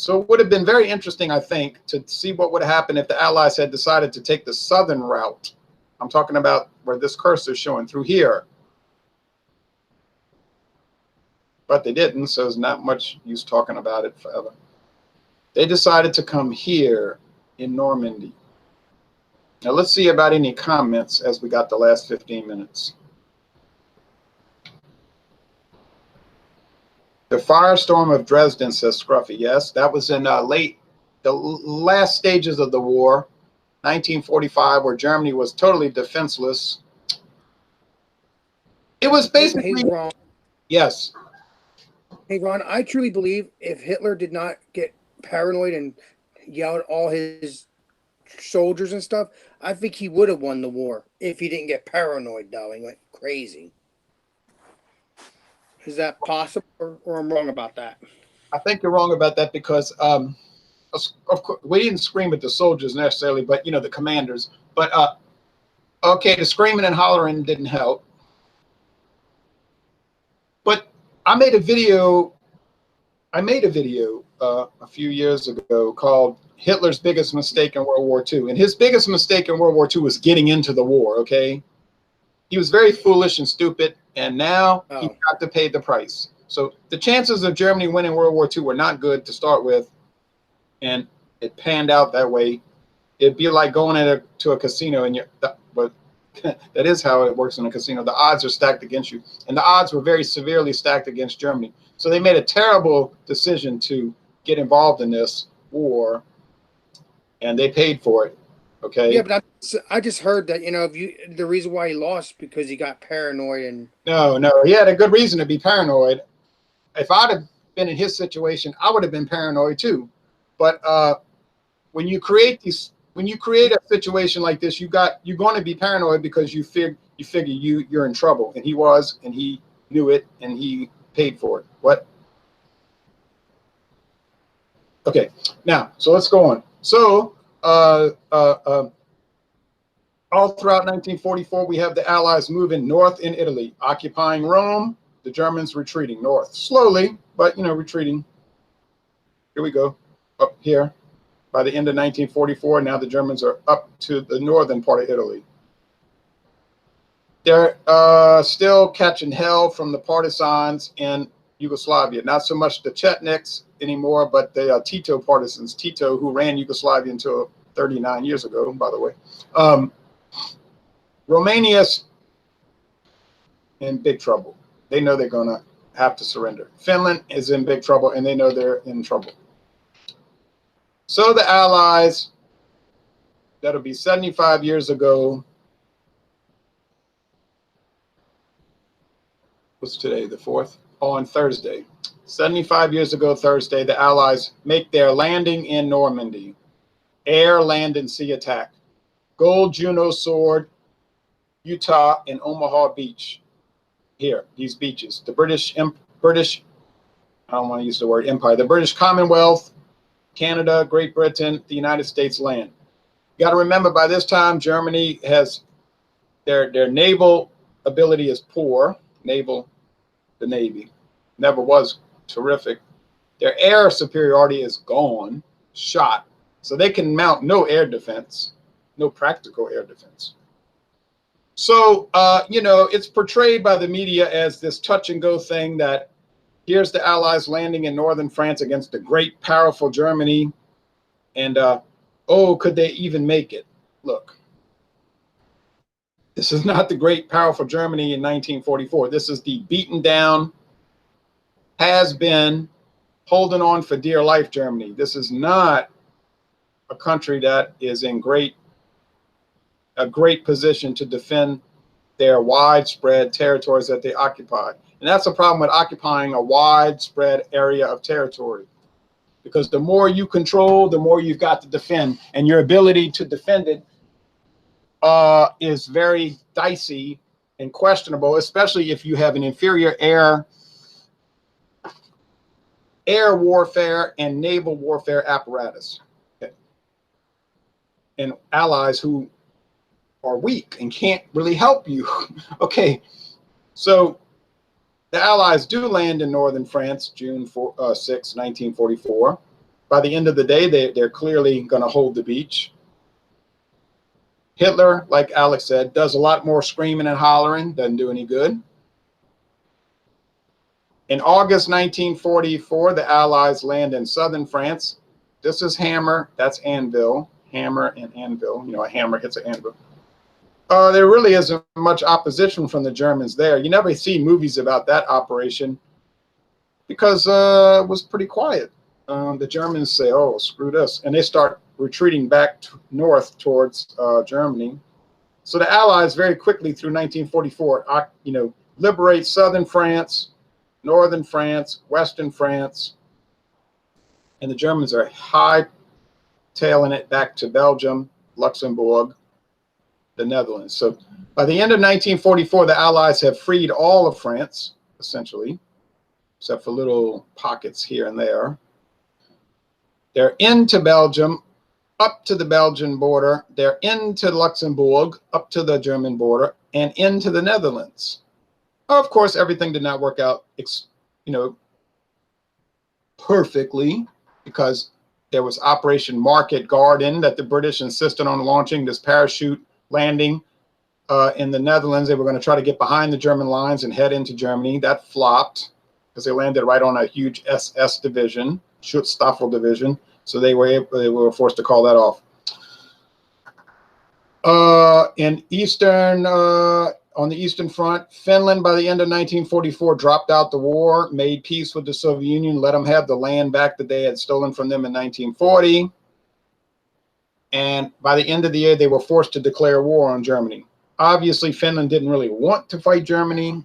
So it would have been very interesting, I think, to see what would have happened if the Allies had decided to take the southern route. I'm talking about where this cursor is showing, through here. But they didn't, so there's not much use talking about it forever. They decided to come here in Normandy. Now let's see about any comments as we got the last 15 minutes. The firestorm of Dresden, says Scruffy. Yes, that was in the last stages of the war, 1945, where Germany was totally defenseless. It was basically, Hey, Ron. yes. Hey, Ron, I truly believe if Hitler did not get paranoid and yell at all his soldiers and stuff, I think he would have won the war if he didn't get paranoid, though. He went crazy. Is that possible, or I'm wrong about that? I think you're wrong about that because, of course, we didn't scream at the soldiers necessarily, but, you know, the commanders. But, okay, the screaming and hollering didn't help. But I made a video a few years ago called Hitler's Biggest Mistake in World War II. And his biggest mistake in World War II was getting into the war, okay? He was very foolish and stupid, and now he's got to pay the price. So the chances of Germany winning World War II were not good to start with, and it panned out that way. It'd be like going to a casino, and but that is how it works in a casino. The odds are stacked against you, and the odds were very severely stacked against Germany. So they made a terrible decision to get involved in this war, and they paid for it. Okay. Yeah, but I just heard that, you know, the reason why he lost because he got paranoid and No, he had a good reason to be paranoid. If I'd have been in his situation, I would have been paranoid too. But when you create a situation like this, you're going to be paranoid because you figure you're in trouble, and he was, and he knew it, and he paid for it. What? Okay, now so let's go on. So all throughout 1944, we have the Allies moving north in Italy, occupying Rome. The Germans retreating north slowly, but you know, retreating. Here we go, up here. By the end of 1944, now the Germans are up to the northern part of Italy. They're still catching hell from the partisans in Yugoslavia. Not so much the Chetniks anymore, but the Tito partisans. Tito, who ran Yugoslavia until 39 years ago, by the way. Romania's in big trouble. They know they're going to have to surrender. Finland is in big trouble, and they know they're in trouble. So the Allies, that'll be 75 years ago. What's today, the 4th? On Thursday. 75 years ago Thursday, the Allies make their landing in Normandy. Air, land, and sea attack. Gold Juno Sword, Utah, and Omaha Beach. Here, these beaches. The British, I don't want to use the word empire, the British Commonwealth, Canada, Great Britain, the United States land. You got to remember, by this time, Germany has their naval ability is poor. The Navy never was terrific. Their air superiority is gone, shot. So they can mount no air defense, no practical air defense. So, you know, it's portrayed by the media as this touch and go thing that here's the Allies landing in northern France against the great, powerful Germany. And, oh, could they even make it? Look, this is not the great, powerful Germany in 1944. This is the beaten down, has been, holding on for dear life Germany. This is not a country that is in a great position to defend their widespread territories that they occupy. And that's the problem with occupying a widespread area of territory. Because the more you control, the more you've got to defend. And your ability to defend it is very dicey and questionable, especially if you have an inferior air warfare and naval warfare apparatus. Okay. And allies who are weak and can't really help you. Okay, so the Allies do land in northern France, June 6, 1944. by the end of the day, they're clearly going to hold the beach. Hitler, like Alex said, does a lot more screaming and hollering, doesn't do any good. In August 1944, the Allies land in southern France. This is hammer, that's anvil, hammer and anvil. You know, a hammer hits an anvil. There really isn't much opposition from the Germans there. You never see movies about that operation because it was pretty quiet. The Germans say, oh, screw this. And they start retreating back north towards Germany. So the Allies very quickly through 1944, liberate southern France, northern France, western France. And the Germans are hightailing it back to Belgium, Luxembourg, the Netherlands. So by the end of 1944, the Allies have freed all of France, essentially, except for little pockets here and there. They're into Belgium, up to the Belgian border. They're into Luxembourg, up to the German border, and into the Netherlands. Of course, everything did not work out, perfectly, because there was Operation Market Garden that the British insisted on launching, this parachute landing in the Netherlands. They were going to try to get behind the German lines and head into Germany. That flopped because they landed right on a huge SS division, Schutzstaffel division. So they were forced to call that off. On the Eastern Front, Finland, by the end of 1944, dropped out the war, made peace with the Soviet Union, let them have the land back that they had stolen from them in 1940. And by the end of the year, they were forced to declare war on Germany. Obviously, Finland didn't really want to fight Germany.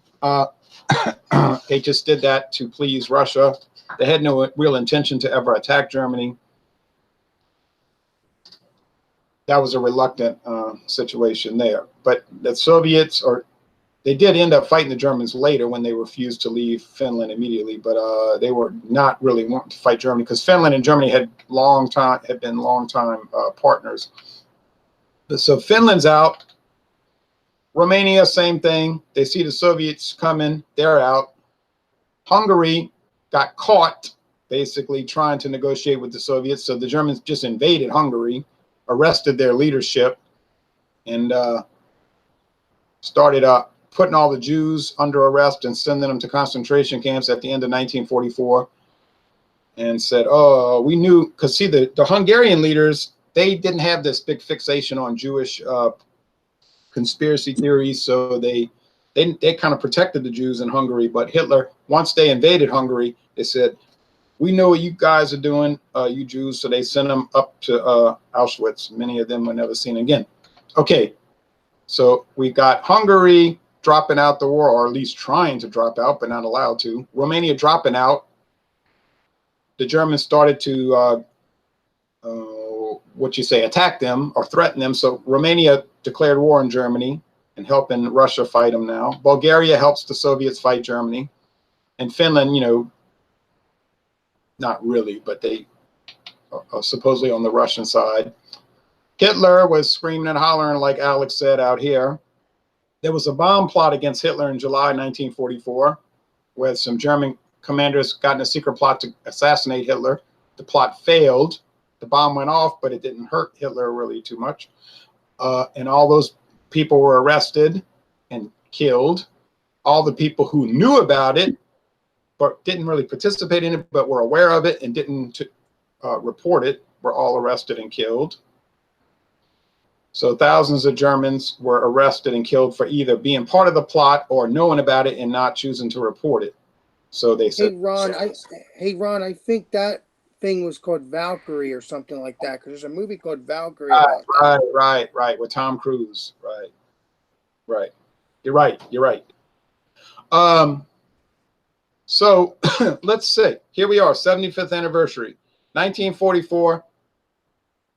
They just did that to please Russia. They had no real intention to ever attack Germany. That was a reluctant situation there. But the Soviets, they did end up fighting the Germans later when they refused to leave Finland immediately. But they were not really wanting to fight Germany because Finland and Germany had been long-time partners. So Finland's out. Romania, same thing. They see the Soviets coming. They're out. Hungary got caught basically trying to negotiate with the Soviets. So the Germans just invaded Hungary, arrested their leadership, and started putting all the Jews under arrest and sending them to concentration camps at the end of 1944, and said, oh, we knew, because see, the Hungarian leaders, they didn't have this big fixation on Jewish conspiracy theories, so they kind of protected the Jews in Hungary. But Hitler, once they invaded Hungary, they said, we know what you guys are doing, you Jews. So they sent them up to Auschwitz. Many of them were never seen again. Okay, so we got Hungary dropping out the war, or at least trying to drop out, but not allowed to. Romania dropping out. The Germans started to, attack them or threaten them. So Romania declared war on Germany and helping Russia fight them now. Bulgaria helps the Soviets fight Germany. And Finland, not really, but they are supposedly on the Russian side. Hitler was screaming and hollering, like Alex said out here. There was a bomb plot against Hitler in July 1944, where some German commanders got in a secret plot to assassinate Hitler. The plot failed. The bomb went off, but it didn't hurt Hitler really too much. And all those people were arrested and killed. All the people who knew about it but didn't really participate in it, but were aware of it and didn't report it, were all arrested and killed. So thousands of Germans were arrested and killed for either being part of the plot or knowing about it and not choosing to report it. So they said, Hey Ron, I think that thing was called Valkyrie or something like that, because there's a movie called Valkyrie. Right, with Tom Cruise. Right. You're right. So let's see. Here we are, 75th anniversary, 1944.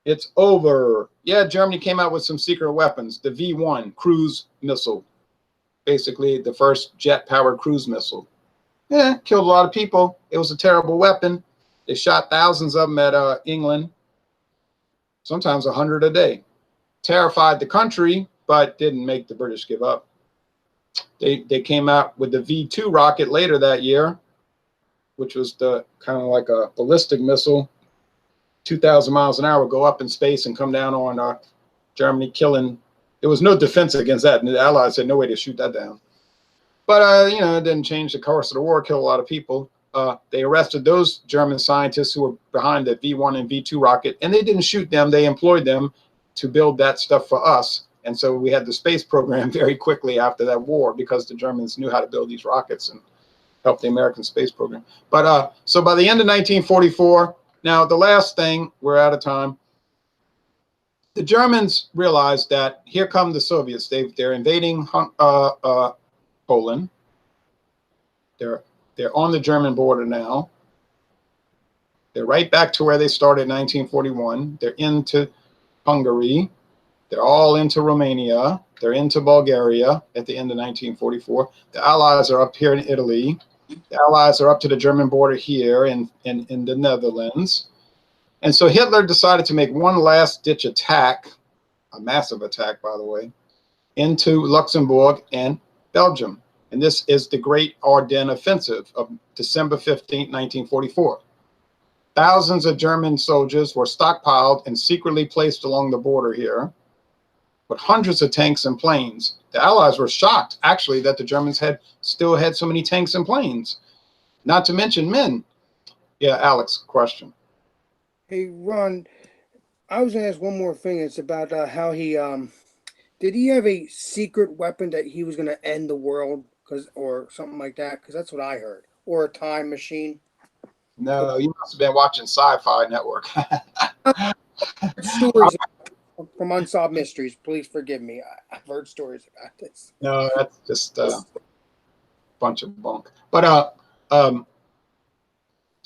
It's over. Yeah, Germany came out with some secret weapons. The V1 cruise missile, basically the first jet-powered cruise missile. Yeah, killed a lot of people. It was a terrible weapon. They shot thousands of them at England, sometimes 100 a day. Terrified the country, but didn't make the British give up. They came out with the V2 rocket later that year, which was the kind of like a ballistic missile. 2,000 miles an hour, go up in space and come down on Germany, killing. There was no defense against that, and the Allies had no way to shoot that down. But you know, it didn't change the course of the war, kill a lot of people. They arrested those German scientists who were behind the V1 and V2 rocket, and they didn't shoot them. They employed them to build that stuff for us. And so we had the space program very quickly after that war because the Germans knew how to build these rockets and help the American space program. But so by the end of 1944, now the last thing, we're out of time. The Germans realized that here come the Soviets. They're invading Poland. They're on the German border now. They're right back to where they started in 1941. They're into Hungary. They're all into Romania. They're into Bulgaria at the end of 1944. The Allies are up here in Italy. The Allies are up to the German border here in the Netherlands. And so Hitler decided to make one last-ditch attack, a massive attack, by the way, into Luxembourg and Belgium. And this is the Great Ardennes Offensive of December 15, 1944. Thousands of German soldiers were stockpiled and secretly placed along the border here, with hundreds of tanks and planes. The Allies were shocked, actually, that the Germans still had so many tanks and planes, not to mention men. Yeah, Alex, question. Hey, Ron, I was going to ask one more thing. It's about how he, did he have a secret weapon that he was going to end the world, or something like that? Because that's what I heard. Or a time machine. No, you must have been watching Sci-Fi Network. Stories from Unsolved Mysteries. Please forgive me. I've heard stories about this. No, that's just a bunch of bunk. But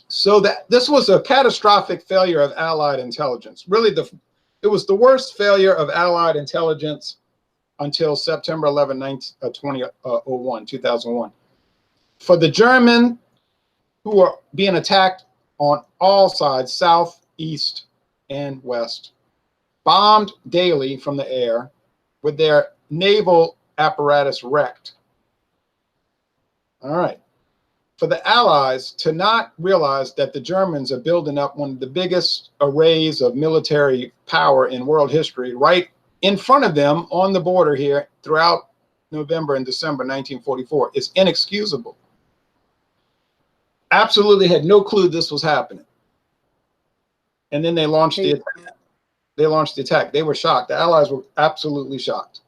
so that this was a catastrophic failure of Allied intelligence. Really, it was the worst failure of Allied intelligence until September 11, 2001. For the German, who are being attacked on all sides, south, east, and west, bombed daily from the air with their naval apparatus wrecked. All right. For the Allies to not realize that the Germans are building up one of the biggest arrays of military power in world history right in front of them on the border here throughout November and December 1944 is inexcusable. Absolutely had no clue this was happening. And then they launched the attack. They launched the attack. They were shocked. The Allies were absolutely shocked.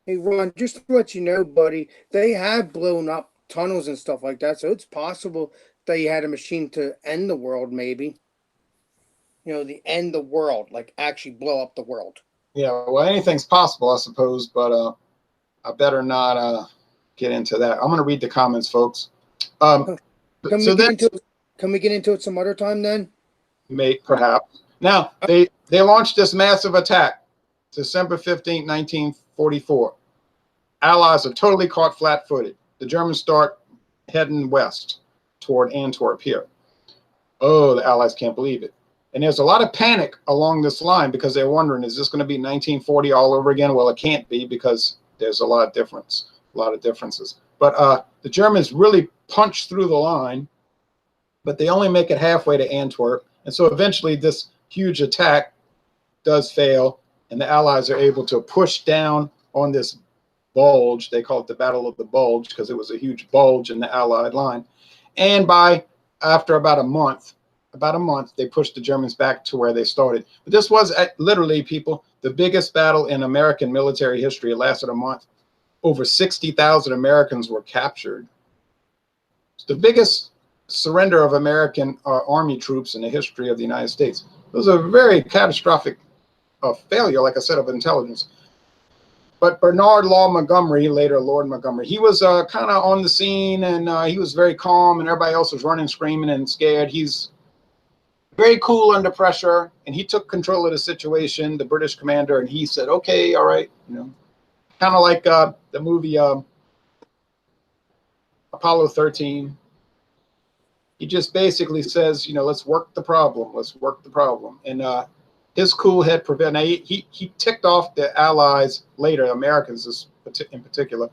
Hey, Ron, just to let you know, buddy, they have blown up tunnels and stuff like that, so it's possible they had a machine to end the world, maybe. You know, the end the world, like actually blow up the world. Yeah, well, anything's possible, I suppose, but I better not get into that. I'm going to read the comments, folks. Can we get into it some other time then? Perhaps. Now, they launched this massive attack, December 15, 1944. Allies are totally caught flat-footed. The Germans start heading west toward Antwerp here. Oh, the Allies can't believe it. And there's a lot of panic along this line because they're wondering, is this going to be 1940 all over again? Well, it can't be because there's a lot of differences. But the Germans really punch through the line, but they only make it halfway to Antwerp. And so eventually this huge attack does fail, and the Allies are able to push down on this bulge. They call it the Battle of the Bulge because it was a huge bulge in the Allied line. And after about a month, they pushed the Germans back to where they started. But this was literally, people, the biggest battle in American military history. It lasted a month. Over 60,000 Americans were captured. It's the biggest surrender of American army troops in the history of the United States. It was a very catastrophic failure, like I said, of intelligence. But Bernard Law Montgomery, later Lord Montgomery, he was kind of on the scene, and he was very calm, and everybody else was running, screaming, and scared. He's very cool under pressure, and he took control of the situation, the British commander, and he said, okay, all right, you know, kind of like the movie Apollo 13. He just basically says, you know, let's work the problem. And his cool head prevailed. Now, he ticked off the Allies later, Americans in particular,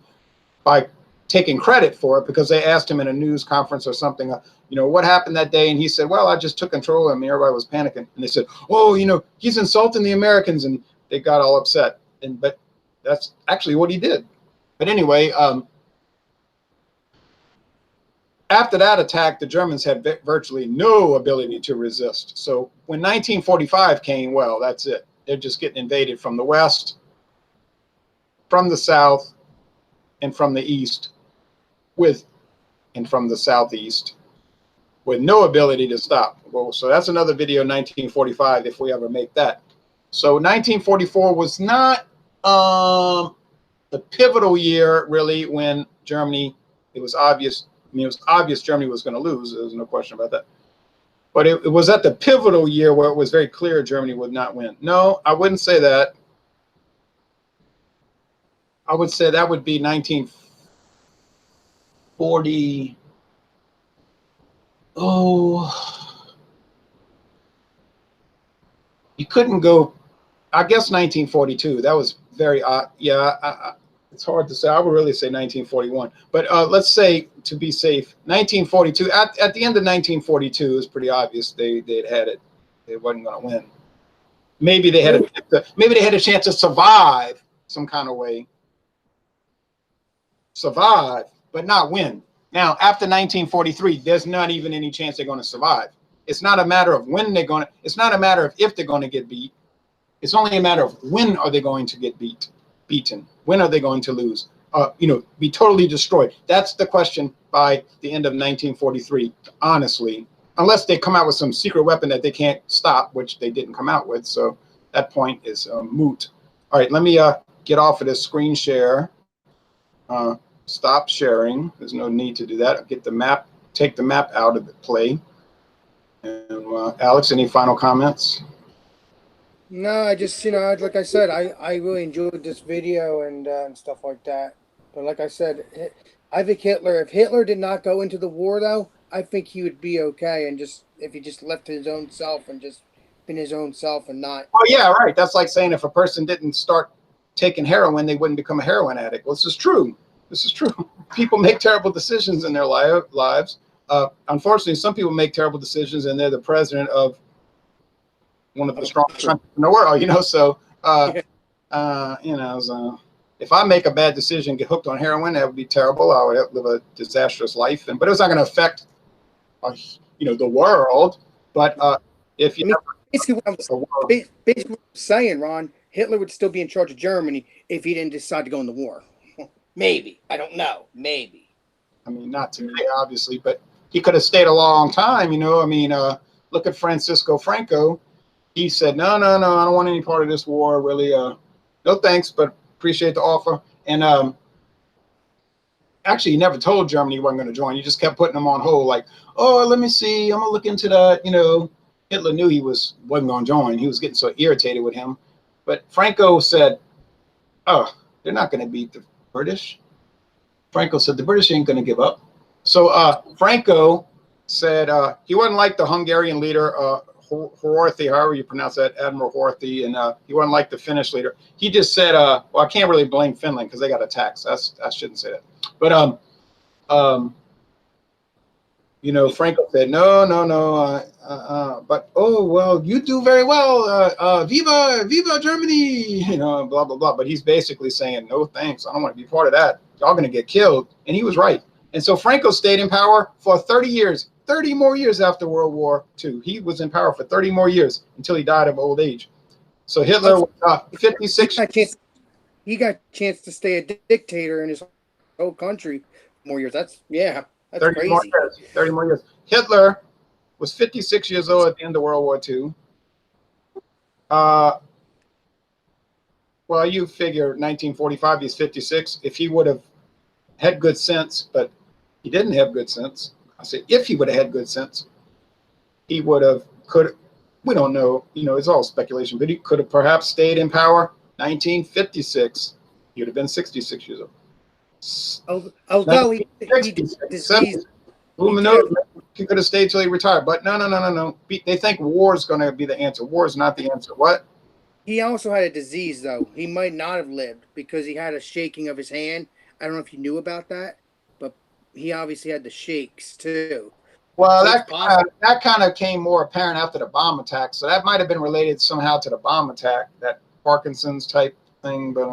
by taking credit for it because they asked him in a news conference or something, you know, what happened that day? And he said, well, I just took control of him. Everybody was panicking. And they said, oh, you know, he's insulting the Americans. And they got all upset. But that's actually what he did. But anyway, after that attack, the Germans had virtually no ability to resist. So when 1945 came, well, that's it. They're just getting invaded from the west, from the south, and from the east, and from the southeast, with no ability to stop. Well, so that's another video, 1945, if we ever make that. So 1944 was not the pivotal year, really, when Germany, it was obvious. I mean, it was obvious Germany was going to lose. There's no question about that. But it was at the pivotal year where it was very clear Germany would not win. No, I wouldn't say that. I would say that would be 1940. Oh, you couldn't go, I guess 1942. That was very odd. Yeah, it's hard to say. I would really say 1941. But let's say, to be safe, 1942. At the end of 1942, it was pretty obvious they'd had it. They wasn't going to win. Maybe they had a chance to survive some kind of way. Survive, but not win. Now, after 1943, there's not even any chance they're going to survive. It's not a matter of when they're going to. It's not a matter of if they're going to get beat. It's only a matter of when are they going to get beaten. When are they going to lose? You know, be totally destroyed. That's the question by the end of 1943. Honestly, unless they come out with some secret weapon that they can't stop, which they didn't come out with. So that point is moot. All right, let me get off of this screen share. Stop sharing. There's no need to do that. I'll get the map, take the map out of the play. And Alex, any final comments? No, I just, you know, like I said, I really enjoyed this video and stuff like that. But like I said, I think if Hitler did not go into the war, though, I think he would be okay. And just, if he just left his own self and just been his own self and not. Oh, yeah, right. That's like saying if a person didn't start taking heroin, they wouldn't become a heroin addict. Well, this is true. This is true. People make terrible decisions in their lives. Unfortunately, some people make terrible decisions, and they're the president of one of the strongest countries in the world. You know, so you know, so if I make a bad decision, get hooked on heroin, that would be terrible. I would live a disastrous life, but it's not going to affect, you know, the world. But if you basically what I'm saying, Ron, Hitler would still be in charge of Germany if he didn't decide to go in the war. Maybe. I don't know. Maybe. I mean, not today, obviously, but he could have stayed a long time, you know. I mean, look at Francisco Franco. He said, no, I don't want any part of this war, really. No thanks, but appreciate the offer. And actually, he never told Germany he wasn't going to join. He just kept putting them on hold, like, oh, let me see. I'm going to look into that. You know, Hitler knew he wasn't going to join. He was getting so irritated with him. But Franco said, oh, they're not going to beat the British. Franco said the British ain't going to give up. So Franco said he wasn't like the Hungarian leader, Horthy, however you pronounce that, Admiral Horthy, and he wasn't like the Finnish leader. He just said, well, I can't really blame Finland because they got attacked. So I shouldn't say that. But you know, Franco said, no, but oh well, you do very well. Viva Germany, you know, blah blah blah. But he's basically saying, no thanks, I don't want to be part of that. Y'all gonna get killed. And he was right. And so Franco stayed in power for 30 years, 30 more years after World War II. He was in power for 30 more years until he died of old age. So Hitler was 56. He got a chance to stay a dictator in his whole country more years. That's 30 crazy. more years. 30 more years. Hitler was 56 years old at the end of World War II. Well, you figure 1945, he's 56. If he would have had good sense, but he didn't have good sense. I say if he would have had good sense, he would have, we don't know, you know, it's all speculation, but he could have perhaps stayed in power 1956. He would have been 66 years old. Although he diseased. Who knows? He could have stayed till he retired. But no. They think war is going to be the answer. War is not the answer. What? He also had a disease, though. He might not have lived because he had a shaking of his hand. I don't know if you knew about that. he obviously had the shakes too. Well, So it's possible. that kind of came more apparent after the bomb attack. So that might have been related somehow to the bomb attack, that Parkinson's type thing. But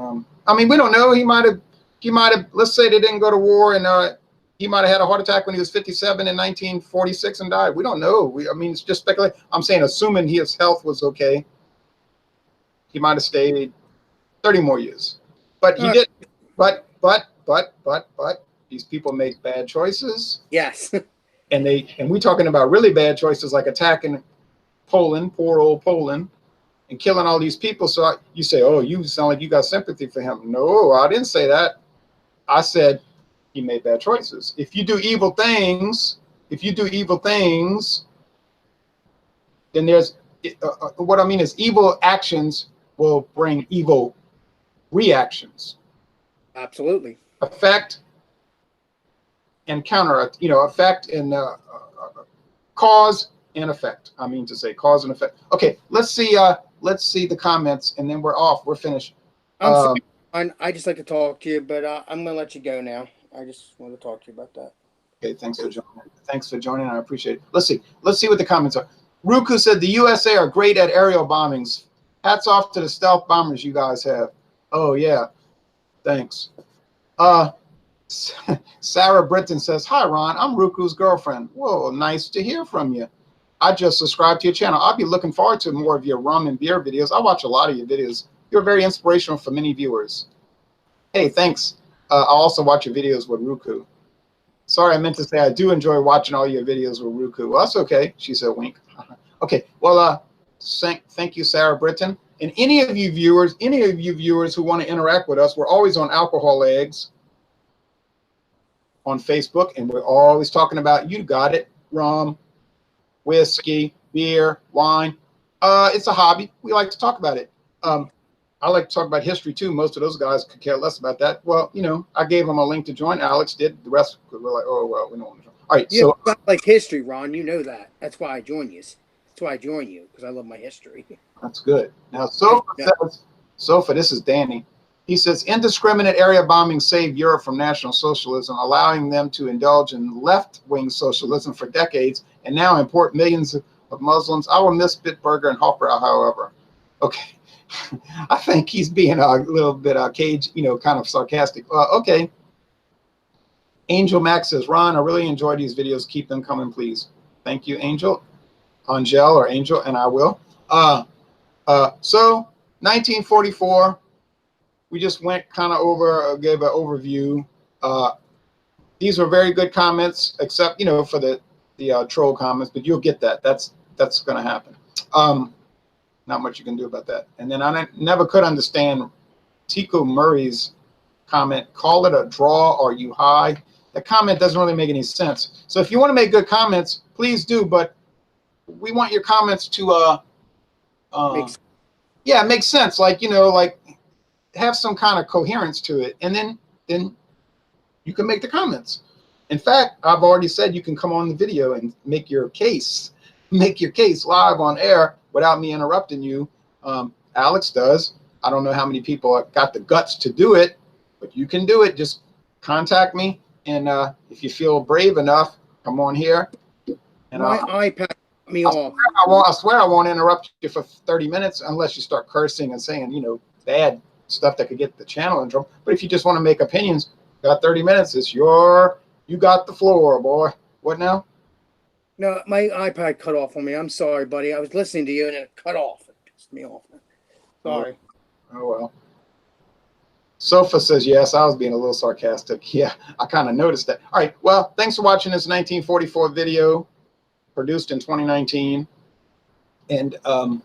I mean, we don't know. He might have. Let's say they didn't go to war, and he might have had a heart attack when he was 57 in 1946 and died. We don't know. I mean, it's just speculation. I'm saying, assuming his health was okay, he might have stayed 30 more years. But he did. But these people make bad choices. Yes. And we're talking about really bad choices, like attacking Poland, poor old Poland, and killing all these people. So you say, oh, you sound like you got sympathy for him. No, I didn't say that. I said he made bad choices. If you do evil things, then there's what I mean is evil actions will bring evil reactions. Absolutely. Effect and counter, effect and cause and effect. I mean to say cause and effect. Okay, let's see the comments, and then we're off. We're finished. I'm sorry. I just like to talk to you, but I'm gonna let you go now. I just want to talk to you about that. Okay, thanks for joining. I appreciate it. Let's see what the comments are. Ruku said the USA are great at aerial bombings. Hats off to the stealth bombers you guys have. Oh yeah, thanks. Sarah Britton says, hi Ron, I'm Ruku's girlfriend. Whoa, nice to hear from you. I just subscribed to your channel. I'll be looking forward to more of your rum and beer videos. I watch a lot of your videos. You're very inspirational for many viewers. Hey, thanks. I also watch your videos with Ruku. Sorry, I meant to say I do enjoy watching all your videos with Ruku. Well, that's okay. She said wink. Okay, well, thank you, Sarah Britton. And any of you viewers who want to interact with us, we're always on Alcohol Eggs on Facebook, and we're always talking about, you got it, rum, whiskey, beer, wine. It's a hobby. We like to talk about it. I like to talk about history too. Most of those guys could care less about that. Well, I gave them a link to join. Alex did. The rest were like, oh well, we don't want to join. All right, yeah, so like history, Ron. You know that. That's why I join you. That's why I join you, because I love my history. That's good. Now, Sofa, this is Danny. He says, indiscriminate area bombing saved Europe from National Socialism, allowing them to indulge in left-wing socialism for decades, and now import millions of Muslims. I will miss Bitburger and Hoffer, however. Okay. I think he's being a little bit cage, kind of sarcastic. Okay. Angel Max says, Ron, I really enjoy these videos. Keep them coming, please. Thank you, Angel. Angel or Angel, and I will. So 1944, we just went kind of over, gave an overview. These were very good comments, except, for the troll comments, but you'll get that. That's going to happen. Not much you can do about that. And then I never could understand Tico Murray's comment, call it a draw or you high. The comment doesn't really make any sense. So if you want to make good comments, please do, but we want your comments to make sense. Like, like have some kind of coherence to it. And then you can make the comments. In fact, I've already said you can come on the video and make your case live on air without me interrupting you. Alex does. I don't know how many people got the guts to do it, but you can do it. Just contact me, and if you feel brave enough, come on here. And my iPad cut me off. I swear I won't interrupt you for 30 minutes unless you start cursing and saying, bad stuff that could get the channel in trouble. But if you just want to make opinions, got 30 minutes. You got the floor, boy. What now? No, my iPad cut off on me. I'm sorry, buddy. I was listening to you and it cut off. It pissed me off. Sorry. Oh well. Sofa says yes. I was being a little sarcastic. Yeah, I kind of noticed that. All right. Well, thanks for watching this 1944 video produced in 2019. And I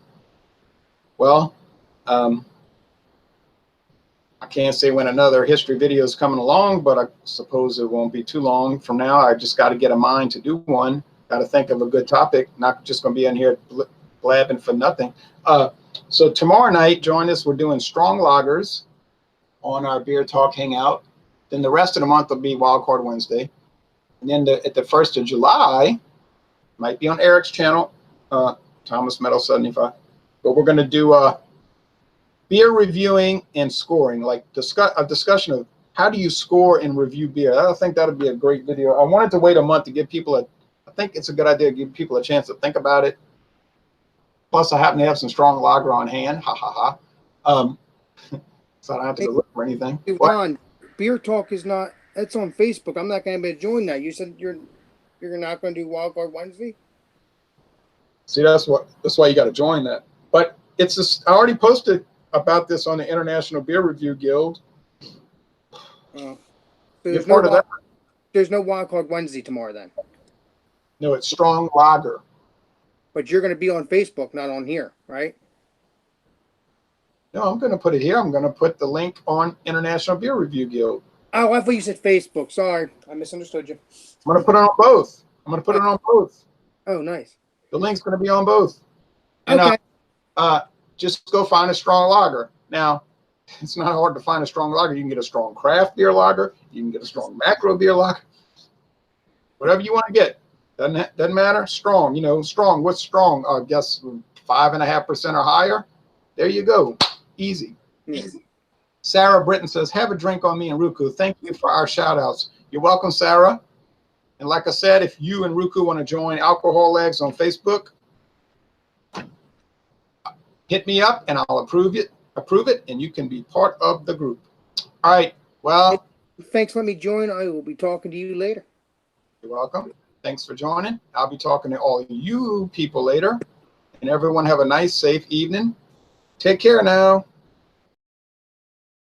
can't say when another history video is coming along, but I suppose it won't be too long from now. I just got to get a mind to do one. Got to think of a good topic. Not just going to be in here blabbing for nothing. So tomorrow night, join us. We're doing strong lagers on our Beer Talk Hangout. Then the rest of the month will be Wildcard Wednesday. And then at the 1st of July, might be on Eric's channel, Thomas Metal 75. But we're going to do beer reviewing and scoring, like a discussion of how do you score and review beer? I think that would be a great video. I wanted to wait a month to give people I think it's a good idea to give people a chance to think about it. Plus, I happen to have some strong lager on hand. Ha ha ha. So I don't have to go look for anything. Hey, What? Ron, Beer Talk is not. That's on Facebook. I'm not going to be able to join that. You said you're not going to do Wildcard Wednesday. See, that's why you got to join that. But it's just, I already posted about this on the International Beer Review Guild. So You're part of that. There's no Wildcard Wednesday tomorrow then. No, it's strong lager. But you're going to be on Facebook, not on here, right? No, I'm going to put it here. I'm going to put the link on International Beer Review Guild. Oh, I thought you said Facebook. Sorry, I misunderstood you. I'm going to put it on both. I'm going to put it on both. Oh, nice. The link's going to be on both. And Okay. just go find a strong lager. Now, it's not hard to find a strong lager. You can get a strong craft beer lager. You can get a strong macro beer lager. Whatever you want to get. Doesn't matter. Strong, strong. What's strong? I guess 5.5% or higher. There you go. Easy. Yeah. Easy. Sarah Britton says, have a drink on me and Ruku. Thank you for our shout outs. You're welcome, Sarah. And like I said, if you and Ruku want to join Alcohol Legs on Facebook, hit me up and I'll approve it, and you can be part of the group. All right. Well, thanks for letting me join. I will be talking to you later. You're welcome. Thanks for joining. I'll be talking to all you people later. And everyone have a nice, safe evening. Take care now.